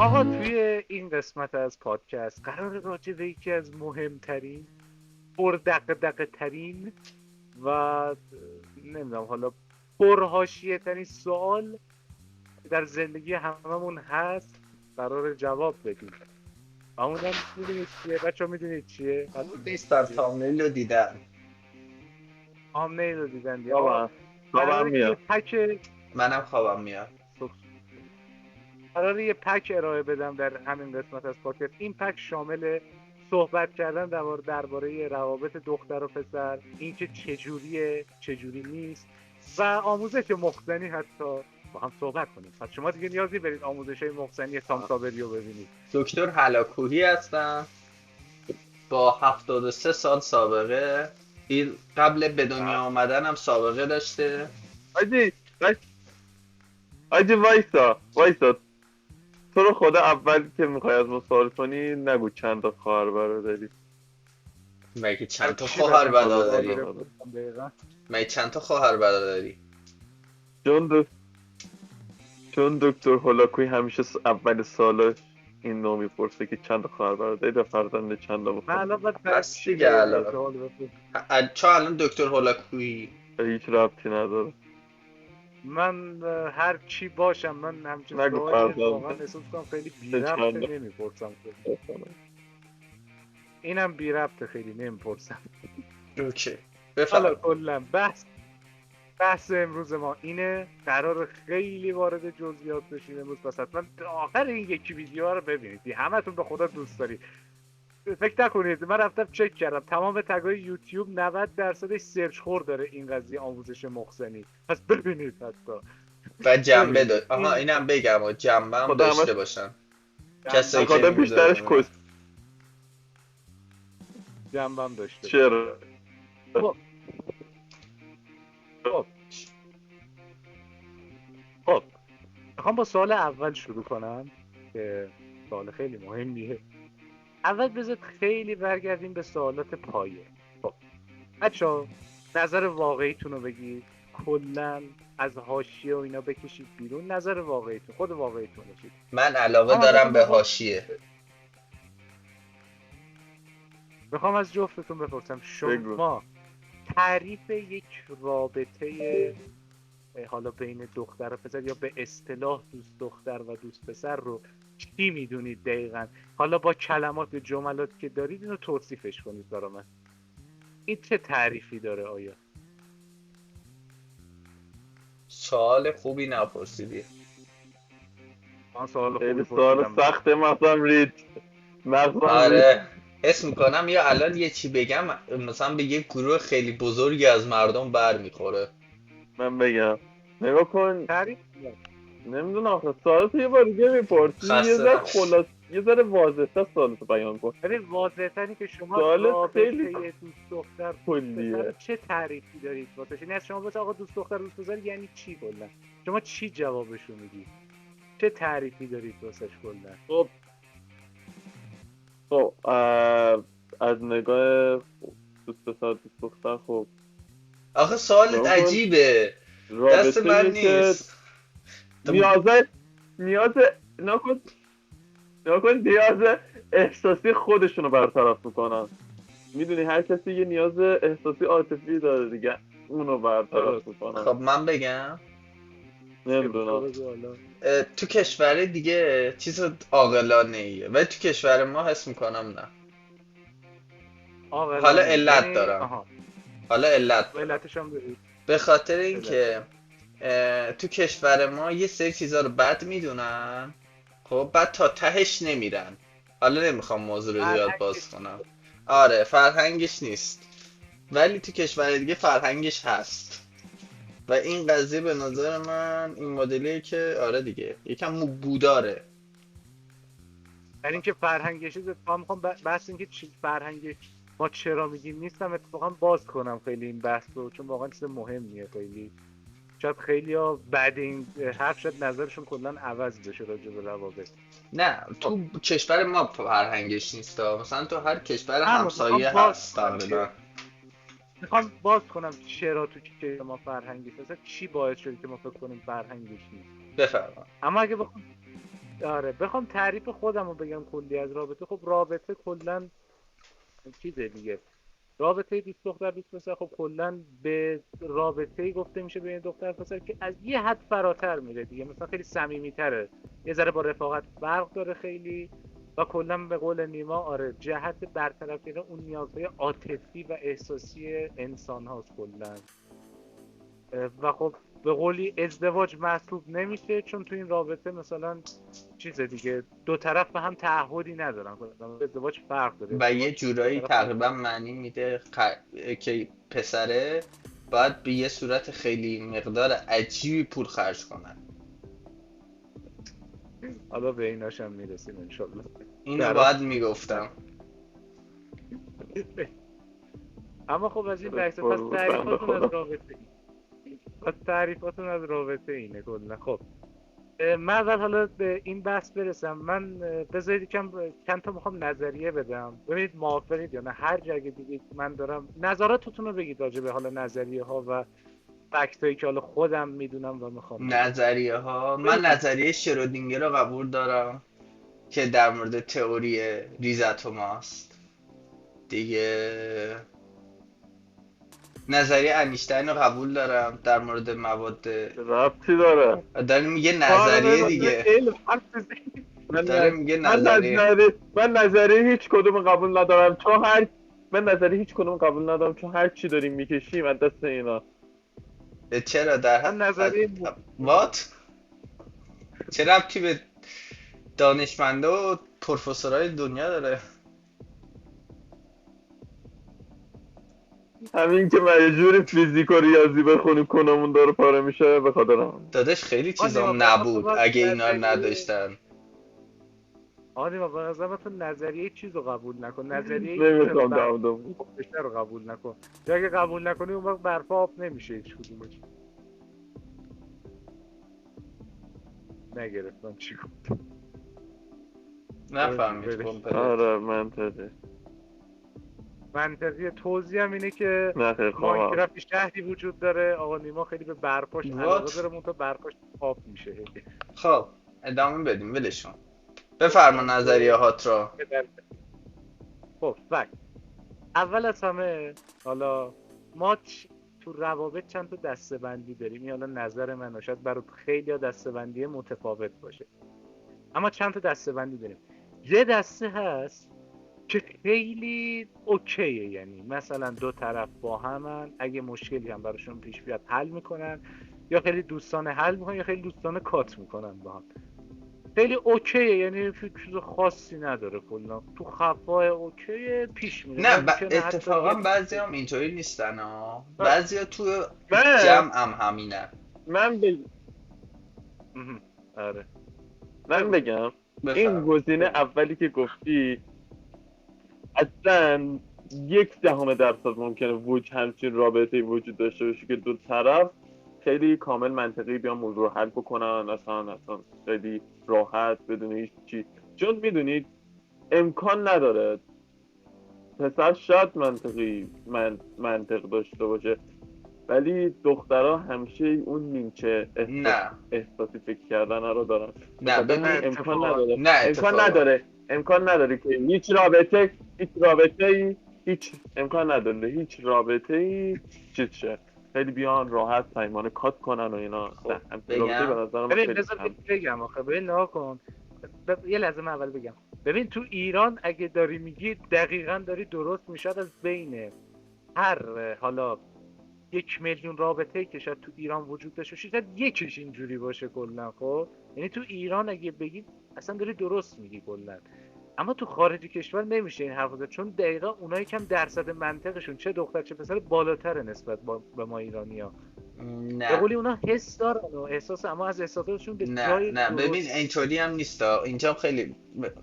آقا توی این قسمت از پادکست قرار راجع به یکی از مهمترین پردقدقه ترین و نمیدونم حالا پرحاشیه ترین سوال در زندگی هممون هست قرار جواب بدیم. اونم میدونید چیه؟ بچه ها میدونید چیه؟ نیستن تامنیل رو دیدن. آمنه رو دیدن یا خوابم قراره که یه میاد. پک منم خوابم میاد. قراره یه پک ارائه بدم در همین قسمت از پادکست. این پک شامل صحبت کردن درباره روابط دختر و پسر، اینکه چجوریه چجوری نیست و آموزش مخزنی حتی با هم صحبت کنیم. پس شما دیگه نیازی برید آموزش های مخزنی سام صابری رو ببینید. دکتر هلاکوهی هستم با 73 سال سابقه. این قبل به دنیا آمدنم سابقه داشته. آجی وایسا تو رو خدا اول که میخوای از ما سوال کنی نگو چند تا خواهر برادری. مگه چند تا چی خواهر بگم؟ برادری؟ دقیقاً. مگه چند تا خواهر برادری؟ چون دکتر هولاکوی همیشه اول سالاش این نوع میپرسه که چند تا خواهر برادری و فرزند چند تا من بخواد. الان باید هست چی دیگه دقیقاً الان. سوال بپرسم؟ چون الان دکتر هولاکویی هیچ ربطی نداره. من هر چی باشم من همچین نگو سوالی رو فرزند واقعا احساس کنم خیلی بی چند ربطه تا نمیپرسم. بخوانم. اینم بی ربطه خیلی نمیپرسم. اوکی حالا بفرم. کلا بحث امروز ما اینه. قرار خیلی وارد جزئیات بشیم امروز، پس حتما تا آخر این یکی ویدیو رو ببینید. همتون به خدا دوست دارید. فکر نکنید، من رفتم چک کردم تمام تگای یوتیوب 90% سرچ خور داره این قضیه آموزش مخزنی. پس ببینید حتی و جنبه ببینید آها این اینم بگم و جنبه هم خدا همش داشته باشن به کسایی که خدا این ویدیو رو بیشترش ببینن. جنبم داشته باشه. چرا خب خب خب میخوام با سوال اول شروع کنم که سوال خیلی مهمیه. اول بذار خیلی برگردیم به سوالات پایه. خب بچه‌ها نظر واقعیتون رو بگید، کلا از حاشیه و اینا بکشید بیرون. نظر واقعیتون، خود واقعیتون بگید. من علاقه ازتون دارم به بپرسم، حاشیه. میخوام از جفتتون بپرسم بگو. شما تعریف یک رابطه حالا بین دختر و پسر یا به اصطلاح دوست دختر و دوست پسر رو چی میدونید دقیقا؟ حالا با کلمات جملات که دارید اینو توصیفش کنید برا من. این چه تعریفی داره آیا؟ سوال خوبی نپرسیدی. من سوال خوبی خیلی سوال پرسیدم. سخته مغزم رید. آره حس میکنم یا الان یه چی بگم مثلا به یه گروه خیلی بزرگی از مردم بر میخوره. من بگم نگاه کن. تعریف نمیدونم آخه سوالتو یه بار دیگه میپرسی یه خسته ذره نباش. یه ذره واضح‌تر سوالتو بیان کن. ولی واضح‌تری که شما سوالت خیلی رابطه دوست دختر دوست پسر رو کلیه. چه تعریفی دارید واسش؟ یعنی از شما بس آقا دوست دختر دوست پسر یعنی چی کلا؟ شما چی جوابشو میدید؟ چه تعریفی دارید واسش کلا؟ خب از نگاه دوست پسر دوست دختر خب آخه سوالت نگاه کن عجیبه. دست رابطه من یه که نیست. تو- نیاز نگاه کن نیاز احساسی خودشونو برطرف میکنن. میدونی هر کسی یه نیاز احساسی عاطفی داره دیگه، اونو برطرف میکنن. خب من بگم نمیدونم. تو کشور دیگه چیز عاقلانه ایه ولی تو کشور ما حس میکنم نه. حالا عاقلانه علت یعنی دارم. حالا علت دارم. علتش هم بگید. به خاطر علت. اینکه تو کشور ما یه سری چیزا رو بد میدونن. خب بعد تا تهش نمیرن. حالا نمیخوام موضوع رو زیاد باز کنم. آره فرهنگش نیست ولی تو کشور دیگه فرهنگش هست و این قضیه به نظر من این مدلیه که آره دیگه یکم بوداره. در اینکه فرهنگش میخوام بحث اینکه چی فرهنگ ما چرا میگیم نیستم اتفاقا باز کنم خیلی این بحث رو، چون واقعا چیز مهمیه. خیلی شاید خیلی ها بعد این حرف شاید نظرشون کلا عوض بشه راجع به روابط. نه خب تو کشور ما فرهنگش نیست مثلا تو هر کشور همون میخوام همسایه باز هست کنم تقریبا. چرا تو که ما فرهنگش اصلا چی باعث شده که ما فکر کنیم فرهنگش نیست. بفرما. اما اگه آره بخوام تعریف خودم رو بگم کلی از رابطه، خب رابطه کلا چیزه دیگه، رابطه دوست دختر دوست پسر خب کلا به رابطه‌ای گفته میشه بین دختر پسر که از یه حد فراتر میره دیگه، مثلا خیلی صمیمیت‌تره، یه ذره با رفاقت فرق داره خیلی، و کلا به قول نیما آره جهت برطرف کردن اون نیازهای عاطفی و احساسی انسان هاست کلا. و خب به قولی ازدواج محسوب نمیشه چون تو این رابطه مثلا چیز دیگه دو طرف به هم تعهدی ندارن، ازدواج فرق داره، و یه ازدواج دو جورایی طرف هم... تقریبا معنی میده که پسره باید به یه صورت خیلی مقدار عجیبی پول خرج کنن. حالا به ایناش هم میرسیم انشالله. اینو باید میگفتم. اما خب از این بحث، پس بود بنده تعریفاتون از خدا. رابطه پس تعریفاتون از رابطه اینه کلا. خب من اول حالا به این بحث برسم، من بذارید چند تا میخوام نظریه بدم ببینید موافقید یا نه، هر جا اگه دیگه من دارم نظراتتون رو بگید راجع به حالا نظریه ها و فکتایی که حالا خودم میدونم و میخوام بگم. نظریه ها، من ببینید نظریه شرودینگر رو قبول دارم که در مورد تئوری ریز اتم‌هاست دیگه. نظریه انیشتین رو قبول دارم در مورد مواد. ربطی داره. داره میگه نظریه دیگه، علم حرف بزنید. داره میگه نظریه. من نظریه هیچ کدوم قبول ندارم چون من نظریه هیچ کدوم قبول ندارم چون هر چی داریم میکشیم از دست اینا. چرا در من نظریه وات؟ چه ربطی به دانشمنده و پروفسورهای دنیا داره؟ همین که مجبور فیزیک و ریاضی بخونیم کنمون داره پاره میشه به خاطر هم. داداش خیلی چیزام نبود اگه اینا رو نداشتن. آدم با نظرتون نظریه چیز رو قبول نکن، نظریه نمیخوام دم رو قبول نکن، یا اگه قبول نکنی اون وقت برف آب نمیشه هیچ کدومش. نگرفتم چی گفت. نفهمید. آره منطقی توضیح هم اینه که نه خیلی خواه ماینکرافت شهری وجود داره، آقا نیما خیلی به برفاش علاقه داره، منتها برفاش آب میشه. خب ادامه بدیم ولشون. بفرما نظریه هات رو. خب فکر اول از همه حالا ما تو روابط چند تا دسته‌بندی داریم، این حالا نظر من شاید برای خیلی ها دسته‌بندی متفاوت باشه، اما چند تا دسته‌بندی داریم. یه دسته هست که خیلی اوکیه، یعنی مثلا دو طرف با همن، اگه مشکلی هم براشون پیش بیاد حل میکنن، یا خیلی دوستانه حل میکنن یا خیلی دوستانه کات میکنن با هم، خیلی اوکیه، یعنی چیز خاصی نداره، کلا تو خفای اوکیه پیش میره. نه اتفاقا بعضی هم اینطوری نیستن ها، بعضی ها تو جمع هم همینه. آره من بگم این گزینه اولی که گفتی اصلا 0.1% ممکنه همچین رابطه‌ای وجود داشته باشه که دو طرف خیلی کامل منطقی بیان موضوع رو حل بکنن، اصلا خیلی راحت بدون هیچ چی، چون میدونید امکان نداره پسر شاید منطق داشته باشه ولی دخترها همیشه اون نیمچه احساسی فکر کردن رو دارن. نه ببین امکان نداره که هیچ امکان نداره هیچ رابطه‌ای چیز شه خیلی بیان راحت پیمانه کات کنن و اینا. بگم آخه ببین نها کن، یه لحظه من اول بگم. ببین تو ایران اگه داری میگی دقیقاً داری درست میشد، از بین هر حالا 1 میلیون رابطه‌ای که شاید تو ایران وجود داشته باشه شاید یکیش اینجوری باشه کلا. خب یعنی تو ایران اگه بگی اصلا داری درست میگی کلا، اما تو خارج کشور نمیشه این حرف زد، چون دقیقا اونایی کم درصد منطقشون چه دختر چه پسر بالاتره نسبت به ما ایرانی‌ها. به قولی اونا حس دارن و احساس، اما از احساساتشون به جای نه ببین اینطوری هم نیست اینجا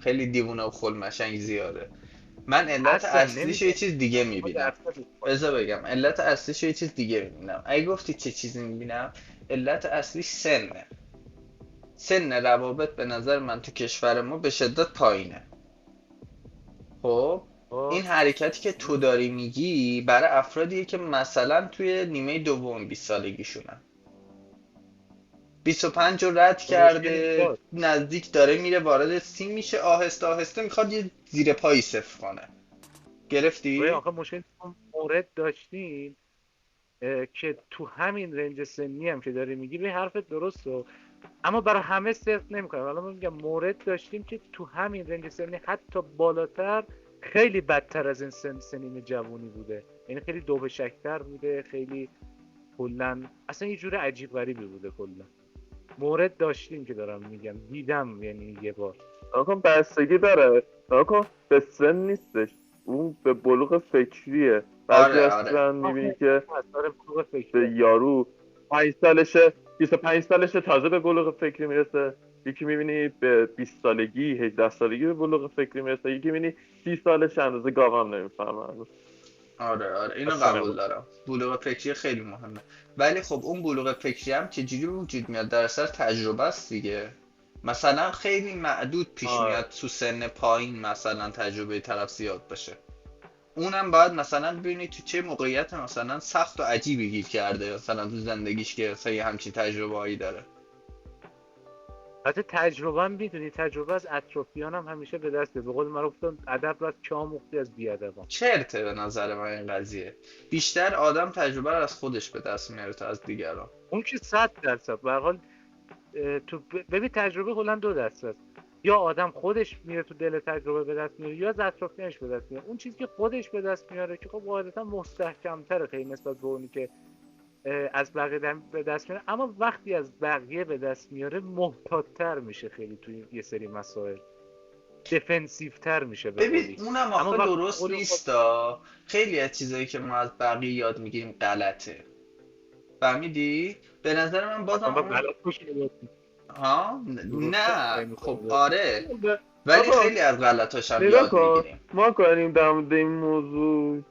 خیلی دیوونه و خلمشنگ زیاده. من علت اصلیش یه چیز دیگه میبینم. بذار بگم علت اصلیش یه چیز دیگه میبینم. اگه گفتی چه چیزی میبینم، علت اصلیش سن روابط به نظر من تو کشور ما به شدت پایینه. خب این حرکتی که تو داری میگی برای افرادیه که مثلا توی نیمه دوم 20 سالگیشونن. 25 رو رد کرده، نزدیک داره میره وارد 30 میشه، آهسته آهسته میخواد یه زیر پایی صفر کنه. گرفتی؟ آخه مشکل مورد داشتیم که تو همین رنج سنی هم که داری میگی به حرفت درسته، اما برای همه صرف نمیکنه. حالا من میگم مورد داشتیم که تو همین رنج سنی حتی بالاتر خیلی بدتر از این سنین جوانی بوده، یعنی خیلی دوبشکتر بوده، خیلی کلا اصلا یه جور عجیب غریبی بوده. کلا مورد داشتیم که دارم میگم، دیدم یعنی یه بار. آقا بستگی داره، آقا به سن نیستش، اون به بلوغ فکریه. بعضی آره اصلا میبینی که اثر بلوغ به فکری یارو 5 سالشه 25 سالشه تازه به بلوغ فکری میرسه، یکی میبینی به 20 سالگی 18 سالگی به بلوغ فکری میرسه، یکی میبینی 30 سالشه اندازه گاوام نمیفهمه. آره اینو اصلا قبول دارم، بلوغ فکری خیلی مهمه. ولی خب اون بلوغ فکری هم چجوری وجود میاد؟ در اثر تجربه است دیگه. مثلا خیلی معدود پیش میاد تو سن پایین مثلا تجربه طرف زیاد باشه، اونم باید مثلا ببینی تو چه موقعیت مثلا سخت و عجیبی گیر کرده مثلا تو زندگیش که مثلا یه همچین تجربه هایی داره. حتی تجربه هم میدونی، تجربه از اطرافیان هم همیشه به دست به قول معروف ادب را کم مختی از بیادبان. چرته به نظر من این قضیه، بیشتر آدم تجربه رو از خودش به دست میاره تا از دیگران. اون که 100% به هر حال تو ببین تجربه کلا دو دست است، یا آدم خودش میره تو دل تجربه به دست میاره یا از اطرافیانش به دست میاره. اون چیزی که خودش به دست میاره که خب قاعدتا مستحکم‌تره خیلی نسبت به اونی که از بقیه به دست میاره، اما وقتی از بقیه به دست میاره محتاط‌تر میشه خیلی توی یه سری مسائل، دفنسیو تر میشه به ببین قولی. اونم اما آخه وقتی درست نیستا، خیلی از چیزایی که ما از بقیه یاد میگیریم غلطه، فهمیدی؟ به نظر من بازم با اون غلط میشه ها درست نه خب میکنه. آره، ولی آقا خیلی از غلطاش هم نگاه یاد کن، میگیریم. ما کنیم در مورد این موضوع.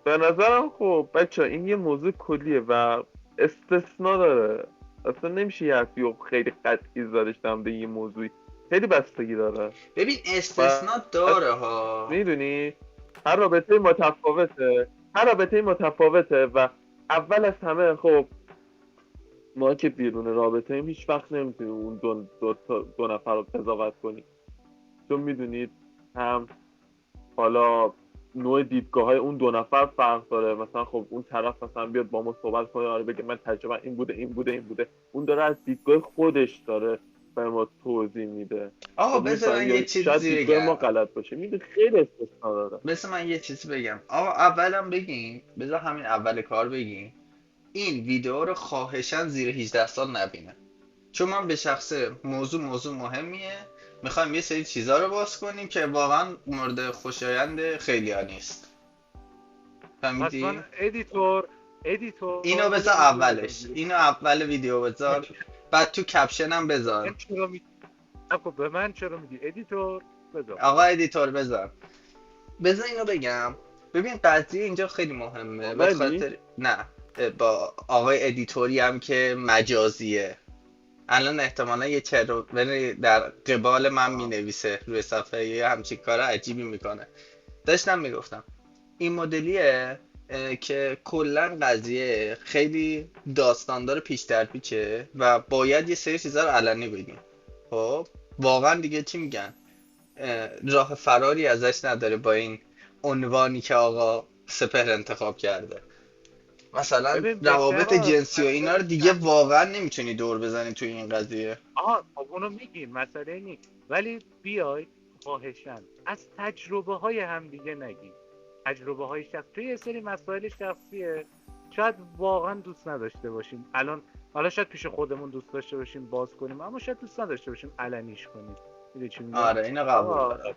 به نظرم خب بچه این یه موضوع کلیه و استثنا داره، اصلا نمیشه یه حرفی رو خیلی قطعی زدش در مورد یه موضوعی، خیلی بستگی داره. ببین و استثنا داره ها. میدونی هر رابطه متفاوته، هر رابطه متفاوته و اول از همه خب ما که بیرون رابطه ایم هیچ وقت نمیتونیم اون دو نفر رو قضاوت کنیم، چون میدونید هم حالا نوع دیدگاه های اون دو نفر فرق داره. مثلا خب اون طرف مثلا بیاد با ما صحبت کنه، آره بگه من تجربه این بوده این بوده این بوده، اون داره از دیدگاه خودش داره به ما توضیح میده. آقا خب بذار من میفهم، یه یا شاید چیزی دیدگاه ما بگم، غلط باشه، میدونی خیلی استثنا داره. بذار من یه چیزی بگم آقا اولم بگیم، بذار همین اول کار بگیم این ویدیو رو خواهشاً زیر 18 سال نبینه، چون من به شخصه موضوع مهمیه، میخوایم یه سری چیزا رو باز کنیم که واقعا مورد خوشایند خیلی‌ها نیست، پس فهمیدی؟ من ادیتور اینو بذار اولش، اینو اول ویدیو بذار، بعد تو کپشنم من بذار. چرا میگی؟ خب به من چرا میگی ادیتور؟ بذار آقا ادیتور بذار اینو بگم. ببین قضیه اینجا خیلی مهمه به ولی خاطر نه، با آقای ادیتوری هم که مجازیه، الان احتمالا یه چرونی در قبال من می نویسه روی صفحه، یه همچین کار عجیبی میکنه. داشتم میگفتم این مدلیه که کلا قضیه خیلی داستاندار پیش در پیچه و باید یه سری چیزا رو علنی بگیم. خب واقعا دیگه چی میگن، راه فراری ازش نداره با این عنوانی که آقا سپهر انتخاب کرده. مثلا ببین روابط بهتر جنسی و اینا رو دیگه واقعا نمیتونی دور بزنی توی این قضیه. خب اونو میگیم مسئله نیست، ولی بیای خواهشن از تجربه های هم دیگه نگیم، تجربه های شخص توی یه سری مسائل شخصیه شاید واقعا دوست نداشته باشیم الان، حالا شاید پیش خودمون دوست داشته باشیم باز کنیم، اما شاید دوست نداشته باشیم علنیش کنیم. میدونی چی میگم؟ آره اینو قبول آقا دارم.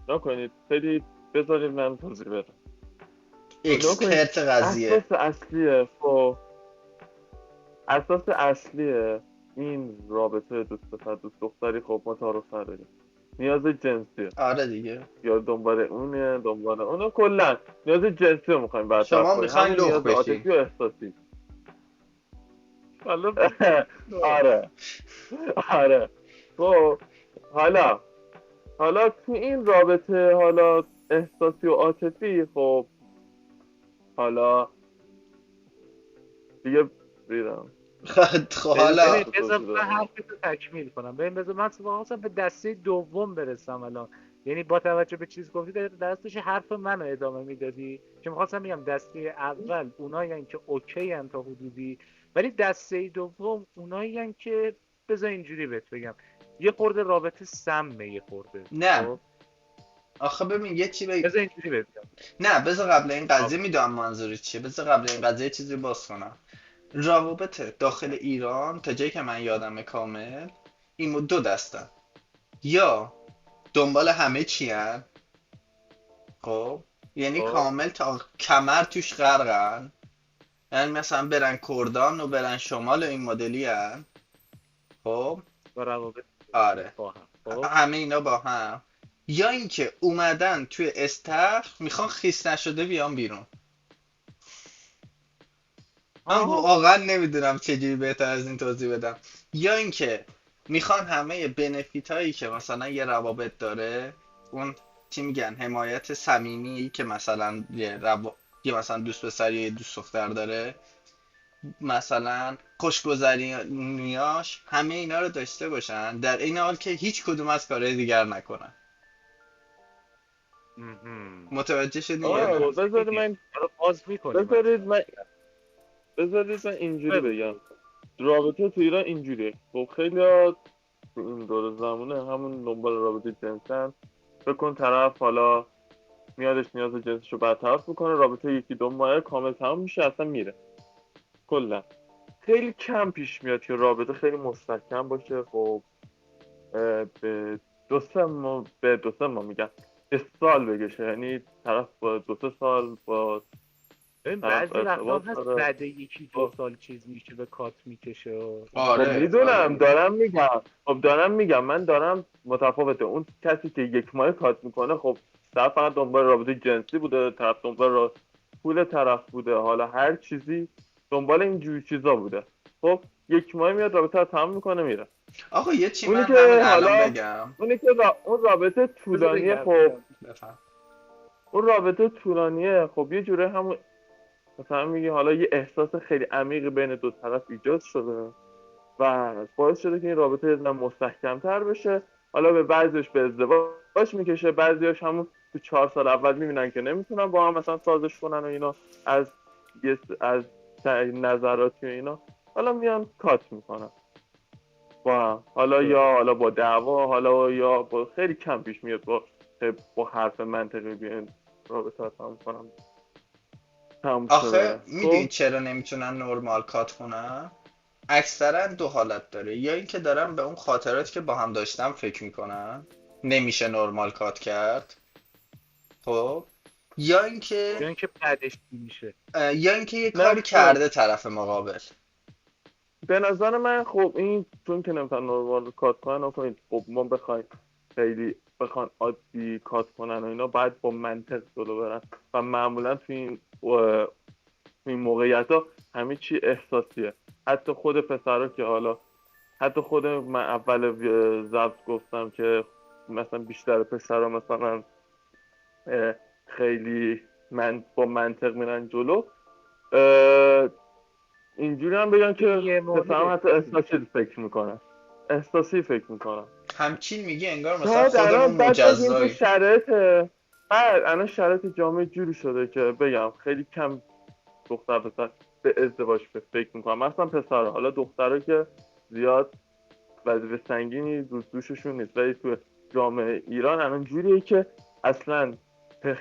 نکنید خیلی، بذارید من توضیح بدم. نکنید اکسپرت قضیه. اساس اصلیه، خب اساس اصلیه این رابطه دوست پسر دوست دختری، خب ما تعارف نداریم، نیاز جنسیه، آره دیگه یا دنبال اونه کلا نیاز جنسی رو میخوایم برطرف شما کنیم، میخواین همون لخ نیاز بشی. عاطفی و احساسی. حالا آره آره. خب حالا تو این رابطه حالا احساسی و عاطفی، خب حالا دیگه ریدم خب حالا ببین بذار من حرفتو تکمیل کنم. ببین بذار من خواستم به دسته دوم برسم الان. یعنی با توجه به چیز گفتی دستش حرف منو ادامه میدادی که میخواستم بگم دسته اول اونایی که اوکی ان تا حدودی، ولی دسته دوم اونایی که بذار اینجوری بهت بگم یه خورده رابطه سمه، یه خورده. نه خب آخه ببین یه چی بگم. بذار اینجوری بهت بگم. نه بذار قبل این قضیه میدونم منظوری چیه، بذار قبل این قضیه چیزی باز کنم. روابط داخل ایران تا جایی که من یادمه کامل این دو دستن، یا دنبال همه چی هن، خب یعنی خب کامل تا کمر توش غرقن، یعنی مثلا برن کردان و برن شمال و این مدلی هن. خب با روابط آره با هم. خب همه اینا با هم، یا اینکه اومدن توی استخر میخوان خیس نشده بیان بیرون. من واقعا نمیدونم چجوری بهتر از این توضیح بدم. یا اینکه میخوان همه بنفیت هایی که مثلا یه روابط داره، اون چی میگن حمایت صمیمی که مثلا یه مثلا دوست پسر یا یه دوست دختر داره، مثلا خوشگذرونیاش همه اینا رو داشته باشن، در این حال که هیچ کدوم از کارهای دیگر نکنن. متوجه شدی یا نه؟ بذارید من اینجوری بگم. رابطه تو ایران اینجوریه. خب خیلی این دور زمونه همون دنبال رابطه جنسن. فکر کن طرف حالا میادش نیاز جنسشو برطرف بکنه، رابطه یکی دو ماه کامل تمام میشه، اصلا میره. کلا خیلی کم پیش میاد که رابطه خیلی مستحکم باشه. خب به دو سه ماه میگم به سال بگشه، یعنی طرف با 2-3 سال با ببین بعضی وقتا هست بعد یکی دو سال چیز میشه به کات میکشه و آره خب میدونم دارم میگم من دارم متفاوته. اون کسی که 1 ماه کات میکنه خب طرف فقط دنبال رابطه جنسی بوده، طرف دنبال پول طرف بوده، حالا هر چیزی دنبال این جور چیزا بوده. خب 1 ماه میاد رابطه رو تمام میکنه میره. آقا یه چی اونی من که همین حالا الان بگم. اون رابطه طولانیه. خب اون رابطه طولانیه، خب یه جوره همون مثلا میگی حالا یه احساس خیلی عمیق بین دو طرف ایجاد شده و باعث شده که این رابطه یه ذره مستحکم‌تر بشه. حالا به بعضیش به ازدواج میکشه، بعضیاش همون تو 4 سال اول میبینن که نمیتونن با هم مثلا سازش کنن و اینا از نظراتی و اینا، حالا میان کات میکنن با هم. حالا با دعوا، حالا یا با خیلی کم پیش میاد با حرف منطقی بیان رابطه تمام کنم. آخه میدونی چرا نمیتونن نورمال کات کنن؟ اکثرا دو حالت داره، یا اینکه دارن به اون خاطراتی که با هم داشتن فکر میکنن نمیشه نورمال کات کرد، خب یا اینکه بعدش میشه، یا اینکه یه کاری کرده طرف مقابل. به نظر من خب این چون که نمیتونن نورمال کات کنن، خب ما خیلی بخوان عادی کات کنن و اینا باید با منطق جلو برن و معمولا تو این موقعیت ها همه چی احساسیه. حتی خود پسرها که حتی خود من اول ضبط گفتم که مثلا بیشتر پسرها مثلا خیلی با منطق میرن جلو، اینجوری هم بگم که پسرها حتی احساسی فکر میکنن. همچین میگه انگار مثلا خودمون مجزایی. الان شرایط جامعه جوری شده که بگم خیلی کم دختر پسر به ازدواج فکر میکنم. مثلا پسر، حالا دخترها که زیاد وظیفه سنگینی دوششون نیست، ولی تو جامعه ایران الان جوریه که اصلا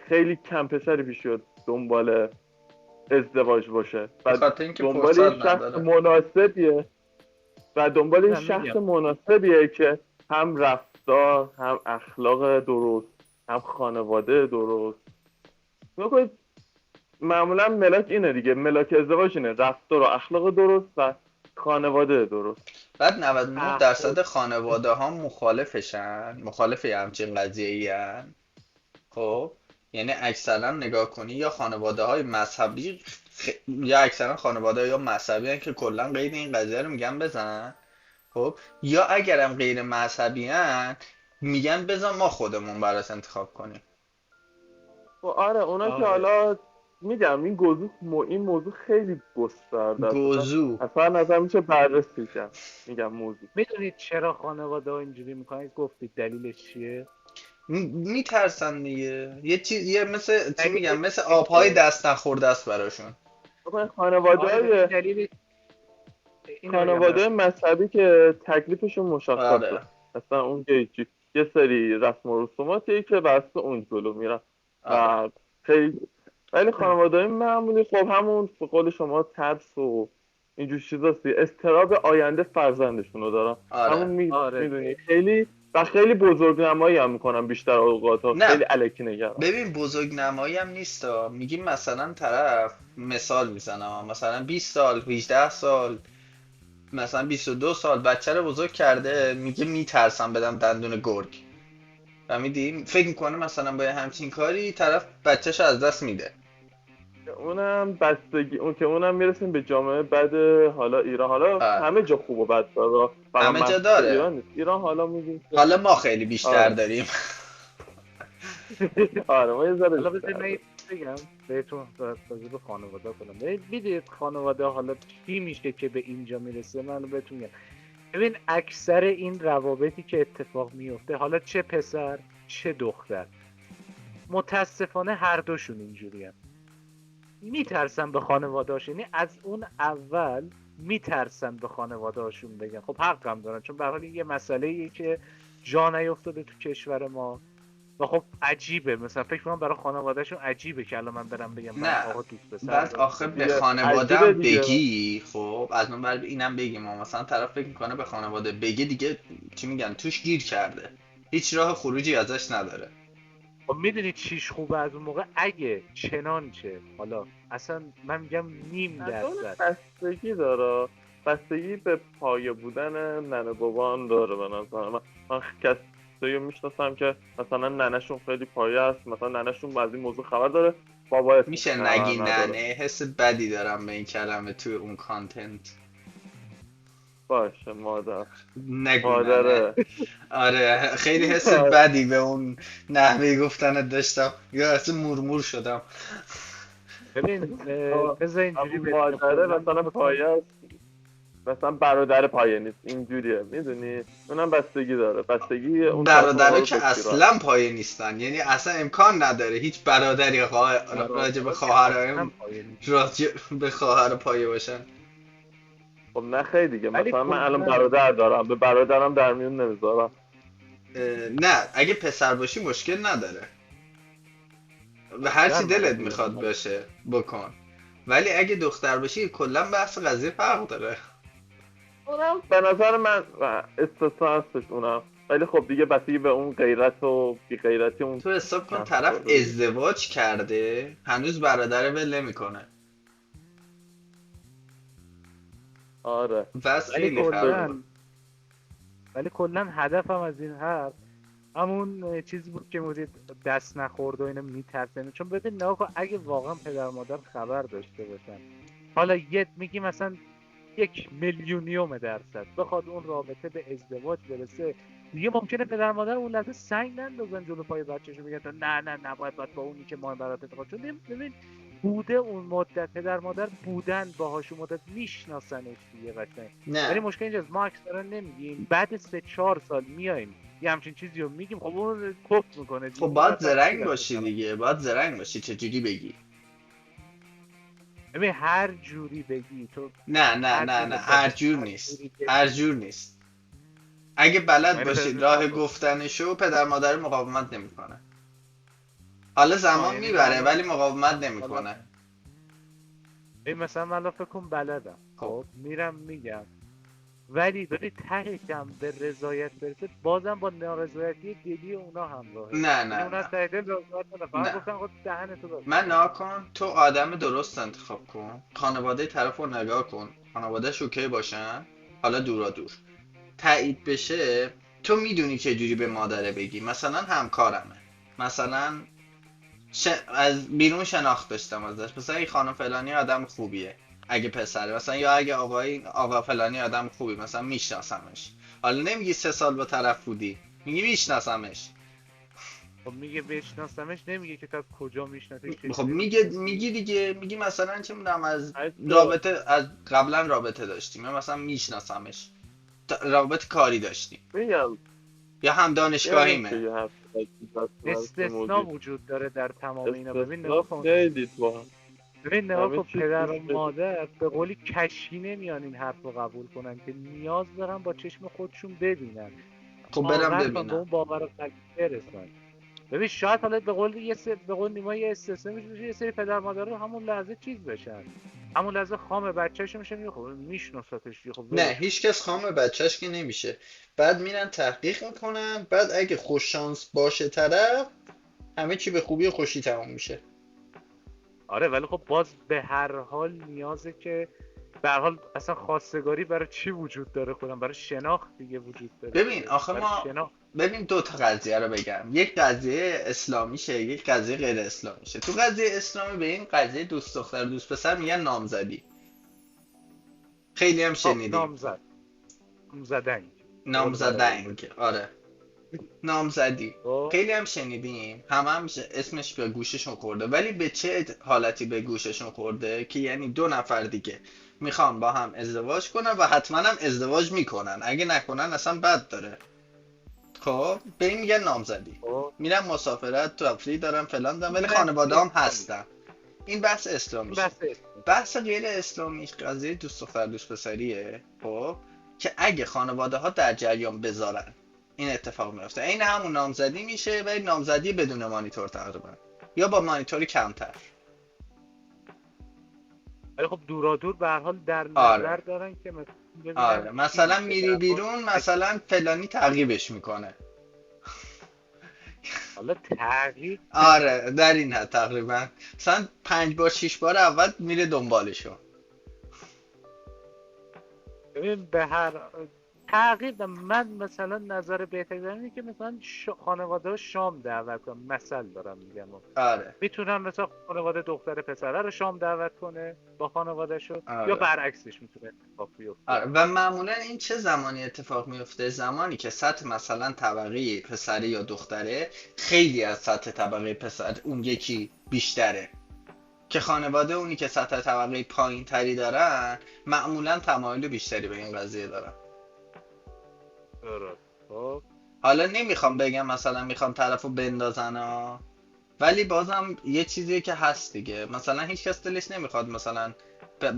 خیلی کم پسری پیش بیاد دنبال ازدواج باشه و دنبال یه شخص مناسبیه که هم رفتار، هم اخلاق درست، هم خانواده درست. معمولا ملاک اینه دیگه، ملاک ازدواج اینه، رفتار و اخلاق درست و خانواده درست. بعد 99% خانواده ها مخالف همچین قضیه‌ای هن. خب یعنی اکثرا نگاه کنی یا خانواده های مذهبی یا اکثرا خانواده یا مذهبی هن که کلا قید این قضیه رو میگن بزن. خب یا اگرم غیر مذهبی هن میگن بزن ما خودمون برات انتخاب کنیم. آره اونا که حالا میگم این موضوع خیلی گسترده است. گوزو اصلا نظر میشه بررسی کرد. میگم موضوع میدونید چرا خانواده ها اینجوری میکنید؟ گفتید دلیلش چیه؟ میترسن دیگه، یه مثل چی میگم، دلیلش مثل اینه آبهای که دست نخورده است براشون. آقا آره ببین دلیل اینو بگم خانواده برات. مذهبی که تکلیفشون مشخصه. آره اصلا اون که هیچی. یه سری رسم و رسوماتیه که بس اون جلو میرن آره و خیلی. ولی خانواده معمولی خب همون به قول شما ترس و اینجور چیزاست، اضطراب آینده فرزندشون رو دارن. همون آره آره میدونی خیلی و خیلی بزرگنمایی هم میکنن بیشتر اوقات ها، خیلی نه الکی نگران. ببین بزرگ نمایی هم نیست میگیم مثلا طرف مثال میزنم مثلا 20 سال 18 سال مثلا 22 سال بچه رو بزرگ کرده، میگه میترسم بدم دندون گرگ. فهمیدی؟ فکر میکنه مثلا با یه همچین کاری طرف بچهش از دست میده. اونم بستگی اون که اونم میرسیم به جامعه بعد. حالا ایران، حالا آره همه جا خوب و بد داره، فقط همه جا مخصوص داره، ایران نیست. ایران حالا میگیم که حالا ما خیلی بیشتر آره داریم. آره ما یه ذره حالا بیشتر بذارید من یه داریم. چیز بگم بهتون راجع به خانواده کنم. میدونید خانواده حالا چی میشه که به اینجا میرسه؟ من بهتون میگم. ببین اکثر این روابطی که اتفاق میفته، حالا چه پسر چه دختر، متاسفانه هر دوشون اینجوری هم. میترسن به خانواده‌هاشون، یعنی از اون اول میترسن به خانواده‌هاشون بگن. خب حقم دارن، چون به هر حال این یه مسئله‌ایه که جا نیفتاده تو کشور ما و خب عجیبه. مثلا فکر کنم برای خانوادهشون عجیبه که الان من برم بگم من نه آقا دوست پسر بعد دارم. آخه به دیگه عجیبه خانوادم دیگه. بگی، خب از اون بر اینم بگیم ما مثلا طرف فکر میکنه به خانواده بگی دیگه چی میگن توش گیر کرده، هیچ راه خروجی ازش نداره. خب میدونی چیش خوبه از اون موقع؟ اگه چنانچه حالا اصلا من میگم نیم از اون درصد بستگی داره، بستگی به پایه بودن ننه بابان داره. به نظر من کسی رو میشناسم که مثلا ننهشون خیلی پایه است، مثلا ننهشون از این موضوع خبر داره، بابا اسمش میشه خبر نگی نداره. ننه؟ حس بدی دارم به این کلمه توی اون کانتنت. باشه مادر. نگو ننه. مادره. آره خیلی حس بدی به اون نحوه گفتنت داشتم، یا اصلا مورمور شدم. ببین آه، بذار اینجوری همون بهتون مادره کلا مثلا پایه است، مثلا برادر پایه نیست، اینجوریه میدونی. اونم بستگی داره، بستگی اون طرف برادرها مقابل که با کی راحت. اصلا پایه نیستن، یعنی اصلا امکان نداره هیچ برادری راجع به برادرها که اصلا خواهر پایه نیست. راجع به خواهر پایه باشن. خب نه خیلی دیگه، ولی مثلا من الان کلا برادر دارم، به برادرم در میون نمیذارم. نه اگه پسر باشی مشکل نداره و هر بیشتر چی دلت دیگه میخواد باشه بکن، ولی اگه دختر باشی کلا بحث قضیه فرق داره. اونم به نظر من استثنا هستش اونم، ولی خب دیگه بستگی به اون غیرت و بی غیرتی اون تو حساب کن شخص طرف داره دیگه. ازدواج کرده هنوز برادر ول نمیکنه، آره بس ولی خیلی خرابه. کلا ولی کلا هدفم از این حرف همون چیزی بود که مورد دست نخورد و اینا میترسن. چون ببین نگاه کن، اگه واقعا پدر مادر خبر داشته باشن، حالا یه میگی مثلا 1,000,000 درصد بخواد اون رابطه به ازدواج برسه، دیگه ممکنه پدر مادر اون لحظه سنگ نندازن جلو پای بچه‌شون بگن تو نه نه نباید با اونی که ما برات انتخاب. چون ببین بوده اون مدت پدر مادر بودن باهاشون مدت میشناسنش دیگه قشنگ. ولی نه مشکل اینجاست ما اکثرا نمیگیم، بعد 3-4 سال میایم یه همچین چیزی رو میگیم، خب اون کپ میکنه خب دیگه. این باید وسط زرنگ میرفته باشی طرف. دیگه، باید زرنگ باشی چجوری بگی. ببین هر جوری بگی تو، نه نه هر نه جوری نه با هر جور هر نیست، جوری هر بگی. جور نیست. اگه بلد یعنی باشی پدر راه نکن. گفتنشو پدر مادر مقاومت نمیکنه. حالا زمان یعنی من میبره الان ولی مقاومت حالا نمیکنه. این مثلا من الان فکر کن بلدم، خب خب میرم میگم، ولی داری تهشم به رضایت برسه بازم با نارضایتی دلی اونا همراهه. نه یعنی نه اونا از نه ته دل رضایت ندارن، فقط نه گفتن خود دهن تو ببر. من ناکن، تو آدم درست انتخاب کن، خانواده طرف رو نگاه کن، خانواده شوکه باشن، حالا دورا دور تایید بشه. تو میدونی چه جوری به مادره بگی، مثلا همکارمه، مثلا از بیرون شناخت داشتم ازش، مثلا این خانم فلانی آدم خوبیه اگه پسره، مثلا یا اگه آقا فلانی آدم خوبی مثلا میشناسمش. حالا نمیگی 3 سال با طرف بودی، میگی میشناسمش. خب میگه بشناسمش، نمیگه که تا از کجا میشناسه. خب میگی دیگه، میگی مثلا چه میدونم از حتی رابطه، از قبلا رابطه داشتیم، یا مثلا میشناسمش، رابطه کاری داشتیم، میگم یا هم نمیشه دانشگاهیمه. یه حرف بزنی استثناء موضوع وجود داره در تمام اینا. ببین استثنا نگاه کن، خیلی تو هم ببین نگاه همه کن، چیز پدر توش و بده. مادر به قولی کشی نمیان این حرف رو قبول کنن که نیاز دارن با چشم خودشون ببینن، خب برم باور کن، به ببینم. اون باور قلبی برسن. ببین شاید حالا به قول به قول نیما یه استثنا میشه، یه سری پدر مادر رو همون لحظه چیز بشن، همون لحظه خام بچه‌شون میشه، خب میشناستش، خب نه، ولش کن. هیچ کس خام بچهش که نمیشه. بعد میرن تحقیق میکنن، بعد اگه خوش شانس باشه طرف، همه چی به خوبی و خوشی تموم میشه. آره ولی خب باز به هر حال نیازه که، به هر حال اصلا خواستگاری برای چی وجود داره؟ خودم برای شناخت دیگه وجود داره ببین دیگه، آخه برای ما، شناخت. ببین دو تا قضیه رو بگم، یک قضیه اسلامیشه، یک قضیه غیر اسلامیشه. تو قضیه اسلامی به این قضیه دوست دختر دوست پسر میگن نامزدی. خیلی هم خب شنیدیم. نامزدنگ، به قول بلدی. نامزدنگ، آره، نامزدی. خب خیلی هم شنیدیم، هم اسمش به گوششون خورده. ولی به چه حالتی به گوششون خورده؟ که یعنی دو نفر دیگه میخوان با هم ازدواج کنن و حتما هم ازدواج میکنن، اگه نکنن اصلا بد داره. خب به این میگن نامزدی. خب میرن مسافرت، تفریح دارن، فلان دارن، این ولی بحث خانواده هم اسلامی، هستن. این بحث این اسلامیشه. بحث اسلامی. بحث غیر اسلامی قضیه دوست دختر دوست پسریه. خب که اگه خانواده ها در جریان بذارن، این اتفاق میفته. این همون نامزدی میشه، ولی نامزدی بدون مانیتور تقریبا، یا با مانیتوری کمتر. ولی خب دورادور به هر حال در نظر آره، دارن که مثلا ببینن آره، چی مثلا میشه میری در حال. بیرون، مثلا فلانی تعقیبش میکنه. حالا تغییر، آره، در این حد تقریبا. مثلا 5 بار 6 بار اول میره دنبالشون. ببین به هر تغییر، من مثلا نظر بهتری دارم اینه که مثلا خانواده رو شام دعوت کنم، مثل دارم میگم، آره، میتونم مثلا خانواده دختر پسره رو شام دعوت کنه با خانواده‌شو، یا آره، برعکسش میتونه اتفاق بیفته. آره. و معمولا این چه زمانی اتفاق میفته؟ زمانی که سطح مثلا طبقه پسره یا دختره خیلی از سطح طبقه پسر اون یکی بیشتره، که خانواده اونی که سطح طبقه پایین تری دارن معمولا تمایل بیشتری به این قضیه دارن. درست. خب حالا نمیخوام بگم مثلا میخوام طرفو بندازن ها، ولی بازم یه چیزیه که هست دیگه. مثلا هیچ کس دلش نمیخواد مثلا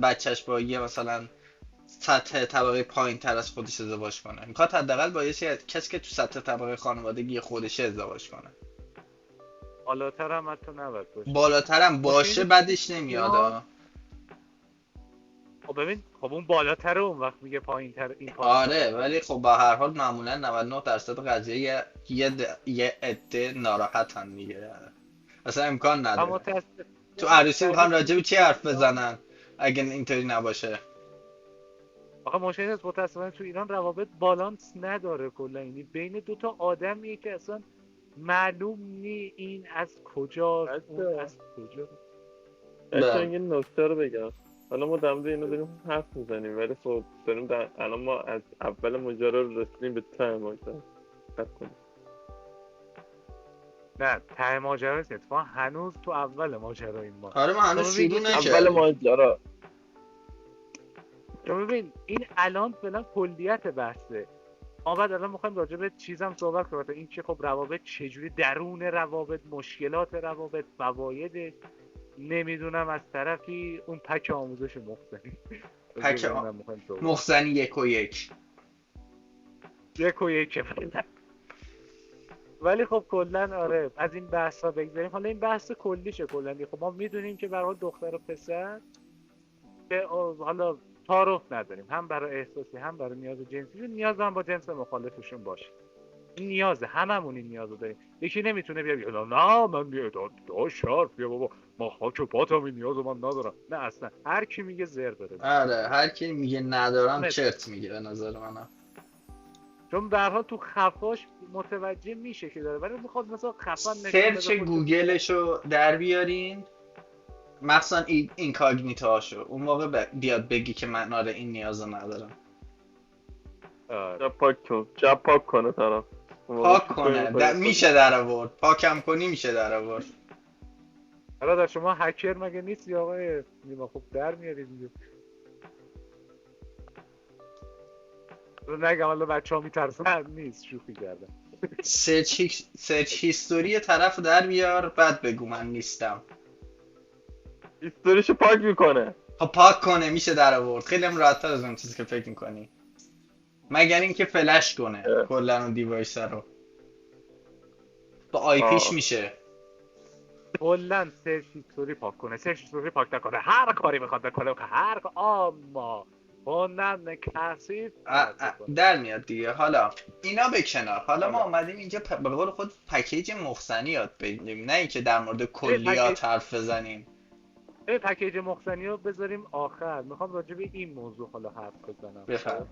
بچهش با یه مثلا سطح طبقه پایین تر از خودش ازدواج کنه، میخواد حداقل با یه کسی که تو سطح طبقه خانوادگی خودش ازدواج کنه. بالاتر هم حتی نباید باشه. بالاترم باشه باشه اینو بدش نمیاد ایران. خب ببین، خب اون بالاتر اون وقت میگه پایینتر، این آره، پایینتره. ولی خب با هر حال معمولا 99% قضیه یه عده ناراحتن دیگه. اصلا امکان و نداره. تو متاسفانه عروسی در میخوان این راجع به چی مشکل حرف ایران، بزنن اگه اینطوری نباشه؟ آخه مشکل هست متاسفانه تو ایران روابط بالانس نداره کلا، یعنی بین دوتا آدمیه که اصلا معلوم نی این از کجاست اون حتی از کجا. بچه بله. این نکته رو بگم. حالا ما در مورد اینو داریم حرف میزنیم، ولی خب داریم الان ما از اول ماجرا رسیدیم به ته ماجرا. دقت کنیم. نه ته ماجرا نیست، اتفاقا هنوز تو اول ماجراییم ما. آره، ما هنوز تو ببین شروع یه چیزی اول نکردیم. ماجرا تو ببین این الان فعلا کلیت بحثه، ما بعد الان میخوایم راجع به چیزم صحبت کنیم، این که خب روابط چجوری، درون روابط، مشکلات روابط، فوایدش، نمیدونم از طرفی اون پک آموزش مختلف راجع پک به اونم میخوایم صحبت مخزنی 1 و 1. یک و یک فعلا. ولی خب کلا آره از این بحث ها بگذاریم. حالا این بحث کلیشه کلا، خب ما میدونیم که برای دختر و پسر که حالا تعارف نداریم، هم برای احساسی هم برای نیاز جنسی، نیاز هم با جنس مخالفشون باشه. این نیازه، هممون این نیازو داریم. یکی نمیتونه بیا نه من داشت حرف بیا بابا، ما خاک و پاتم این نیازو من ندارم. نه اصلا هر کی میگه زر داره میگه. آره، هر کی میگه ندارم مثل چرت میگه به نظر منم. چون به هر حال تو خفاش متوجه میشه که داره، ولی میخواد مثلا خفن نشون سرچ بده خودشو. گوگلشو در بیارین، مخصوصا اینکاگنیتاشو، اون موقع بیاد بگی که من این نیازو ندارم. آره. شب پاک کن، شب پاک کنه طرف. پاک کنه میشه در آورد، پاکم کنی میشه در آورد. برادر شما هکر مگه نیستی آقای نیما؟ خوب در میاری دیگه. رو نگم حالا بچه ها میترسن، نیست، شوخی کردم. سرچ هیستوری طرف در بیار بعد بگو من نیستم. هیستوریشو پاک میکنه. خب پاک کنه میشه در آورد. خیلی هم راحت‌تر از اون چیزی که فکر میکنی. مگر اینکه فلش کنه کلا اون دیوایس رو. با آی پیش میشه. کلا سرچ هیستوری پاک کنه، سرچ هیستوری پاک نکنه، هر کاری بخواد بکنه، هر اما خوندن کثیف در میاد دیگه. حالا اینا به کنار، حالا ما حالا. اومدیم اینجا به قول خود پکیج مخزنی یاد بگیریم، نه اینکه در مورد کلیات حرف بزنیم. پکیج مخزنی رو بذاریم آخر. میخوام راجع به این موضوع حالا حرف بزنم. بفرم.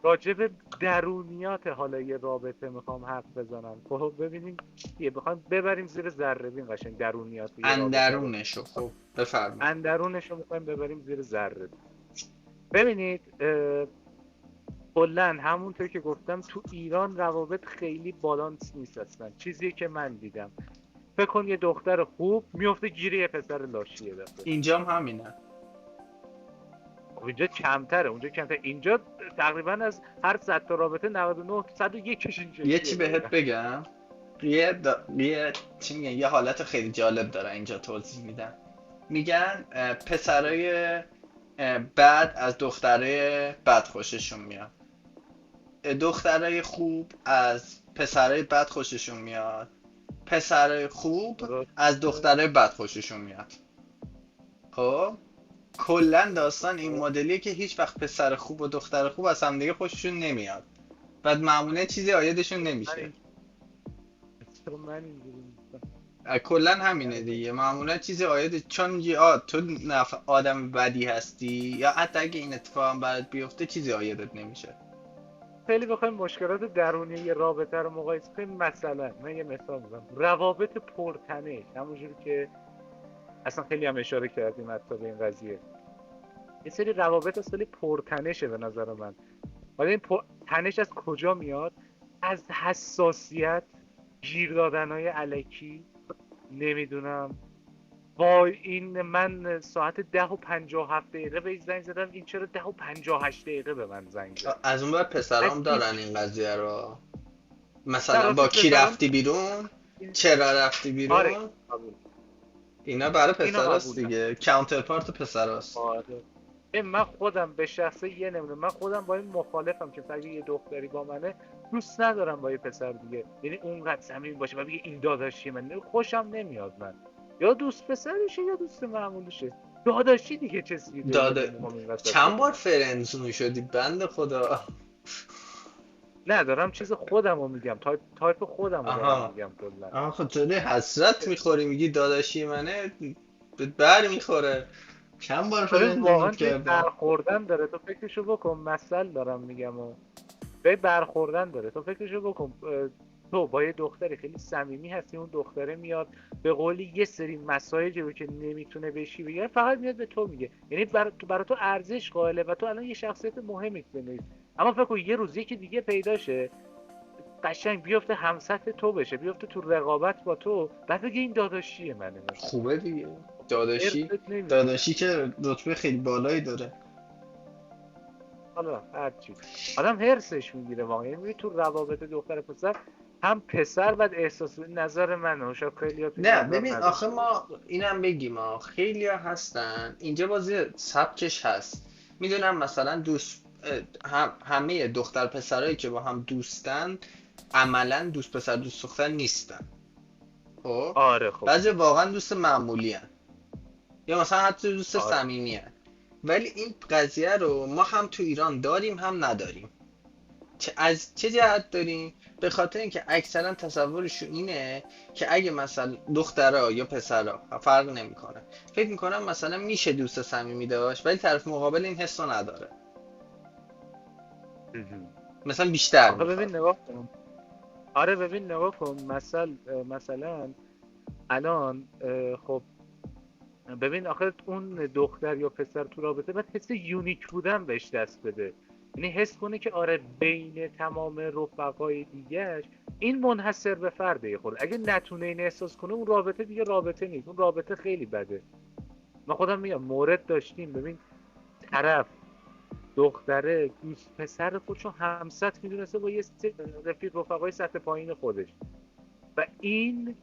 راجع به درونیات حالا یه رابطه میخوام حرف بزنم. خب ببینیم چیه، بخوام ببریم زیر ذره بین قشنگ درونیات یه رابطه. اندرونشو خب بفرمایید. اندرونشو میخوایم ببریم زیر ذره بین. ببینید کلا همونطور که گفتم تو ایران روابط خیلی بالانس نیست اصلا. چیزی که من دیدم، فکر کن یه دختر خوب میفته گیره یه پسر لاشیه دفعه. اینجا هم همینه. اینجا کمتره، اونجا کمتره. اینجا تقریبا از هر 100 تا رابطه 99 101 کش اینجا. یه چی بهت بگم، چی میگن، یه حالت خیلی جالب داره اینجا توضیح میدن. میگن پسرای بد از دخترای بد خوششون میاد، دخترای خوب از پسرای بد خوششون میاد، پسرای خوب از دخترای بد خوششون میاد. خب کلا داستان این مدلیه که هیچ وقت پسر خوب و دختر خوب از همدیگه خوششون نمیاد، بعد معمولا چیزی عایدشون نمیشه. کلا همینه دیگه، معمولا چیزی عاید، چون تو آدم بدی هستی یا حتی اگه این اتفاق هم برات بیفته چیزی عایدت نمیشه. خیلی بخوایم مشکلات درونی یه رابطه رو مقایسه کنیم، مثلا من یه مثال میزنم، روابط پرتنش، همونجوری که اصلا خیلی هم اشاره کردیم حتی به این قضیه، یه سری روابط اصلا پرتنشه به نظر من. ولی این تنش از کجا میاد؟ از حساسیت، گیر دادنهای الکی، نمیدونم وای این من ساعت 10:57 بهش زنگ زدم، این چرا 10:58 به من زنگ زد. از اون بر پسرام دارن این قضیه رو، مثلا با کی رفتی بیرون، چرا رفتی بیرون. آره. اینا برای پسراست دیگه، کانترپارت پسراست. آره. من خودم به شخصه یه نمونه، من خودم با این مخالفم که اگه یه دختری با منه دوست ندارم با یه پسر دیگه، یعنی اونقدر صمیمی باشه و بگه این داداشی من، خوشم نمیاد. من یا دوست پسرشه یا دوست معمولیشه، داداشی دیگه چیزی چند بار فرندزون شدی بنده خدا. نه دارم چیز خودم رو میگم، تایپ خودم رو میگم کلا. خب تو حسرت میخوری میگی داداشی منه، بر میخوره. چند بار فرندزون کردم. برخوردن داره، تو فکرشو بکن، مثل دارم میگم و به برخوردن داره. تو فکرشو بکن، تو با یه دختری خیلی صمیمی هستی، اون دختره میاد به قولی یه سری مسایلی رو که نمیتونه بهش بگه فقط میاد به تو میگه، یعنی برای تو ارزش قائله و تو الان یه شخصیت مهمی بنویس. اما فکر کن یه روزی که دیگه پیدا شه قشنگ بیفته همسطح تو بشه، بیفته تو رقابت با تو، بعد بگه این داداشیه منه. خوبه دیگه، داداشی که رتبه خیلی بالایی داره. حالا هرچی آدم هرسش میگیره واقعا، یعنی تو روابط دختر پسر هم پسر بعد احساس، نظر منه شاید خیلی‌ها نه ببین آخه ما اینم بگیم خیلی‌ها هستن اینجا بازی سبکش هست، میدونم مثلا دوست همه دختر پسرایی که با هم دوستن عملا دوست پسر دوست دختر نیستن. خب آره خب بعضی واقعا دوست معمولی هن. یا مثلا حتی دوست صمیمی هن. ولی این قضیه رو ما هم تو ایران داریم هم نداریم. از چه جهت داریم؟ به خاطر اینکه اکثرا تصورشون اینه که اگه مثلا دخترها یا پسرها فرق نمیکنه فکر میکنم مثلا میشه دوست صمیمی داشت ولی طرف مقابل این حسو نداره، مثلا بیشتر میخواد. ببین نگاه کن، آره ببین نگاه کن، مثلا الان خب ببین آخه اون دختر یا پسر تو رابطه باید حس یونیک بودن بهش دست بده، یعنی حس کنه که آره بین تمام رفقای دیگهش این منحصر به فرده خود. اگه نتونه این احساس کنه اون رابطه دیگه رابطه نیست، اون رابطه خیلی بده. ما خودم میگم مورد داشتیم، ببین طرف دختره دوست پسر خودشو همسط میدونسته با یه رفقای سطح پایین خودش و این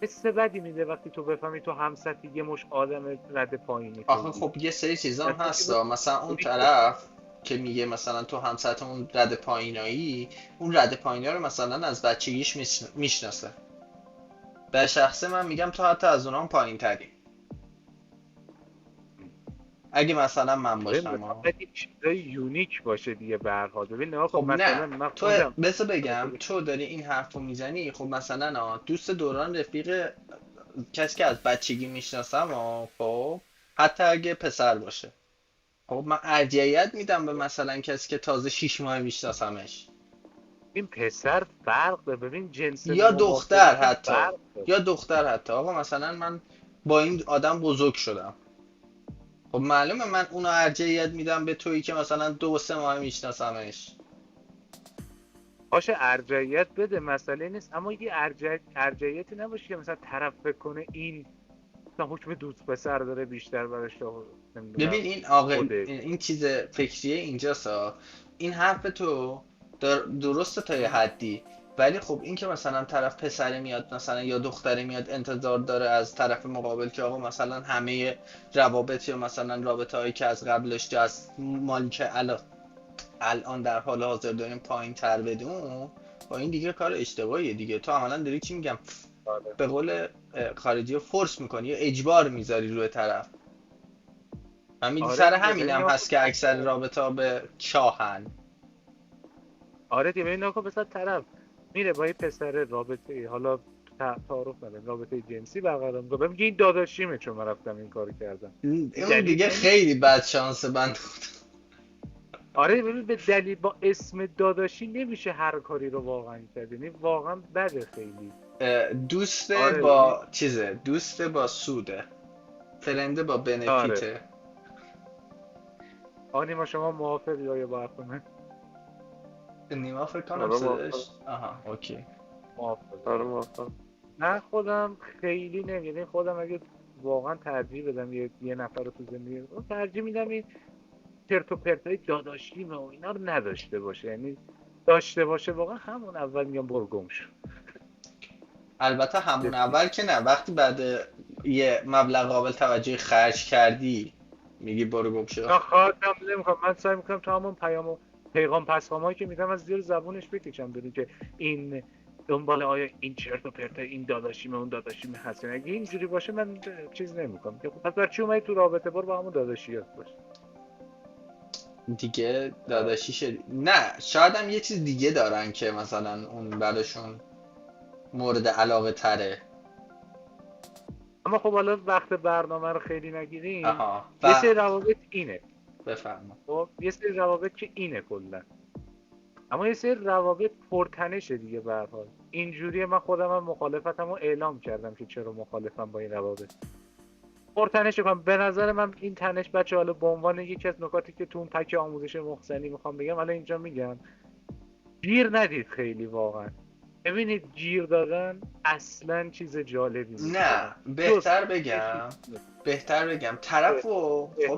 حس بدی میده وقتی تو بفهمی تو همسطی یه مش آدم رد پایینی. آخه خب یه سری چیزا هم هستا، مثلا اون طرف که میگه مثلا تو همسط اون رد پایینایی، اون رد پایینی رو مثلا از بچگیش میشناسه. به شخصه من میگم تو حتی از اونها پایین تری اگه مثلا من باشم. باید چیزای یونیک باشه دیگه به هر حال. ببین نگاه کن خب مثلا نه من تو خودم بذار بگم تو داری این حرفو میزنی، خب مثلا دوست دوران رفیق کسی که از بچگی میشناسم خب حتی اگه پسر باشه، خب من ارجحیت میدم به مثلا کسی که تازه 6 ماه میشناسمش، این پسر فرق داره، ببین جنس یا مقابل دختر حتی، فرق داره. یا دختر حتی. آقا مثلا من با این آدم بزرگ شدم، خب معلومه من اونو ارجحیت میدم به تویی که مثلا 2-3 ماه میشناسمش. باشه ارجحیت بده، مسئله نیست، اما یه ارجحیتی نباشه که مثلا طرف فکر کنه این مثلا حکم دوست پسر داره بیشتر براش تا ببین نمیدونم این عاقل خوده. این چیز فکریه اینجاست این حرف تو درسته تا یه حدی، ولی خب این که مثلا طرف پسره میاد مثلا یا دختره میاد انتظار داره از طرف مقابل که آقا مثلا همه روابط یا مثلا رابطه هایی که از قبلش از مالی که الان در حال حاضر داریم پایین تر بدون، با این دیگه کار اشتباهیه دیگه. تو عملا داری چی میگم به قول خارجی فورس میکنی یا اجبار میذاری روی طرف. همین آره سر دیگه همینم ببین هست که اکثر رابطه ها به چاهن. آره دیگه ببین نکن مثلا طرف میره با یه پسر رابطه حالا تعارف نداره رابطه جنسی برقرار میکنه، میگه این داداشیمه چون من رفتم این کارو کردم. اون دلیل دیگه نمیشه. خیلی بد شانسه بند خود. آره ببین به دلیل با اسم داداشی نمیشه هر کاری رو واقعا کرد، یعنی واقعا بده خیلی. دوست آره یعنی با چیزه، دوست با سوده، فرنده با آره بنفیته. آنی شما موافقی یا با حرف من؟ نیما فکر کنم آره موافقم. صداش اوکی. آره موافقم. موافقم. من خودم خیلی یعنی خودم اگه واقعا ترجیح بدم یه نفر رو تو زندگی ترجیح میدم این چرت و پرتای داداشیم و اینا رو نداشته باشه، یعنی داشته باشه واقعا همون اول میگم برو گم شو. البته همون اول که نه، وقتی بعد یه مبلغ قابل توجهی خرج کردی میگی برو گم شو. من خواهدم نمیخوام، من سعی میکنم تا همون پیغام پسخامایی که میدم از زیر زبونش بکشم، بدون که این دنبال آیا این چرت و پرت این داداشیمه اون داداشیمه هست. اگه اینجوری باشه من چیز نمیکنم. پس برای چی اومدی تو رابطه؟ برو با همون داداشیات باشه. دیگه داداشی شدی. نه شاید هم یه چیز دیگه دارن که مثلا اون براشون مورد علاقه تره. اما خب حالا وقت برنامه رو خیلی نگیریم. آها یه سری روابط اینه، بفرما. خب یه سری روابط که اینه کلا، اما یه سری روابط پرتنشه دیگه. به هر حال اینجوریه. من خودم هم مخالفتمو اعلام کردم که چرا مخالفم با این روابط. پرتنش کنم به نظر من این تنش بچه، حالا به عنوان یکی از نکاتی که تو اون پک آموزش محسنی میخوام بگم، حالا اینجا میگم گیر ندید خیلی واقعا. ببینید گیر دادن اصلا چیز جالبی نیست. نه بهتر بگم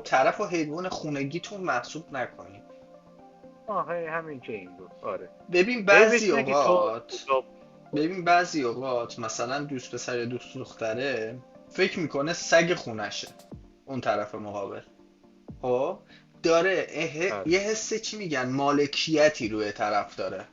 طرفو حیوان خونگیتون محسوب نکنید. همین که این بود. آره ببین بهش نگی تو بعضی اوقات مثلا دوست پسر یا دوست دختره فکر میکنه سگ خونشه اون طرف مقابل، خب داره یه حس چی میگن مالکیتی روی طرف داره.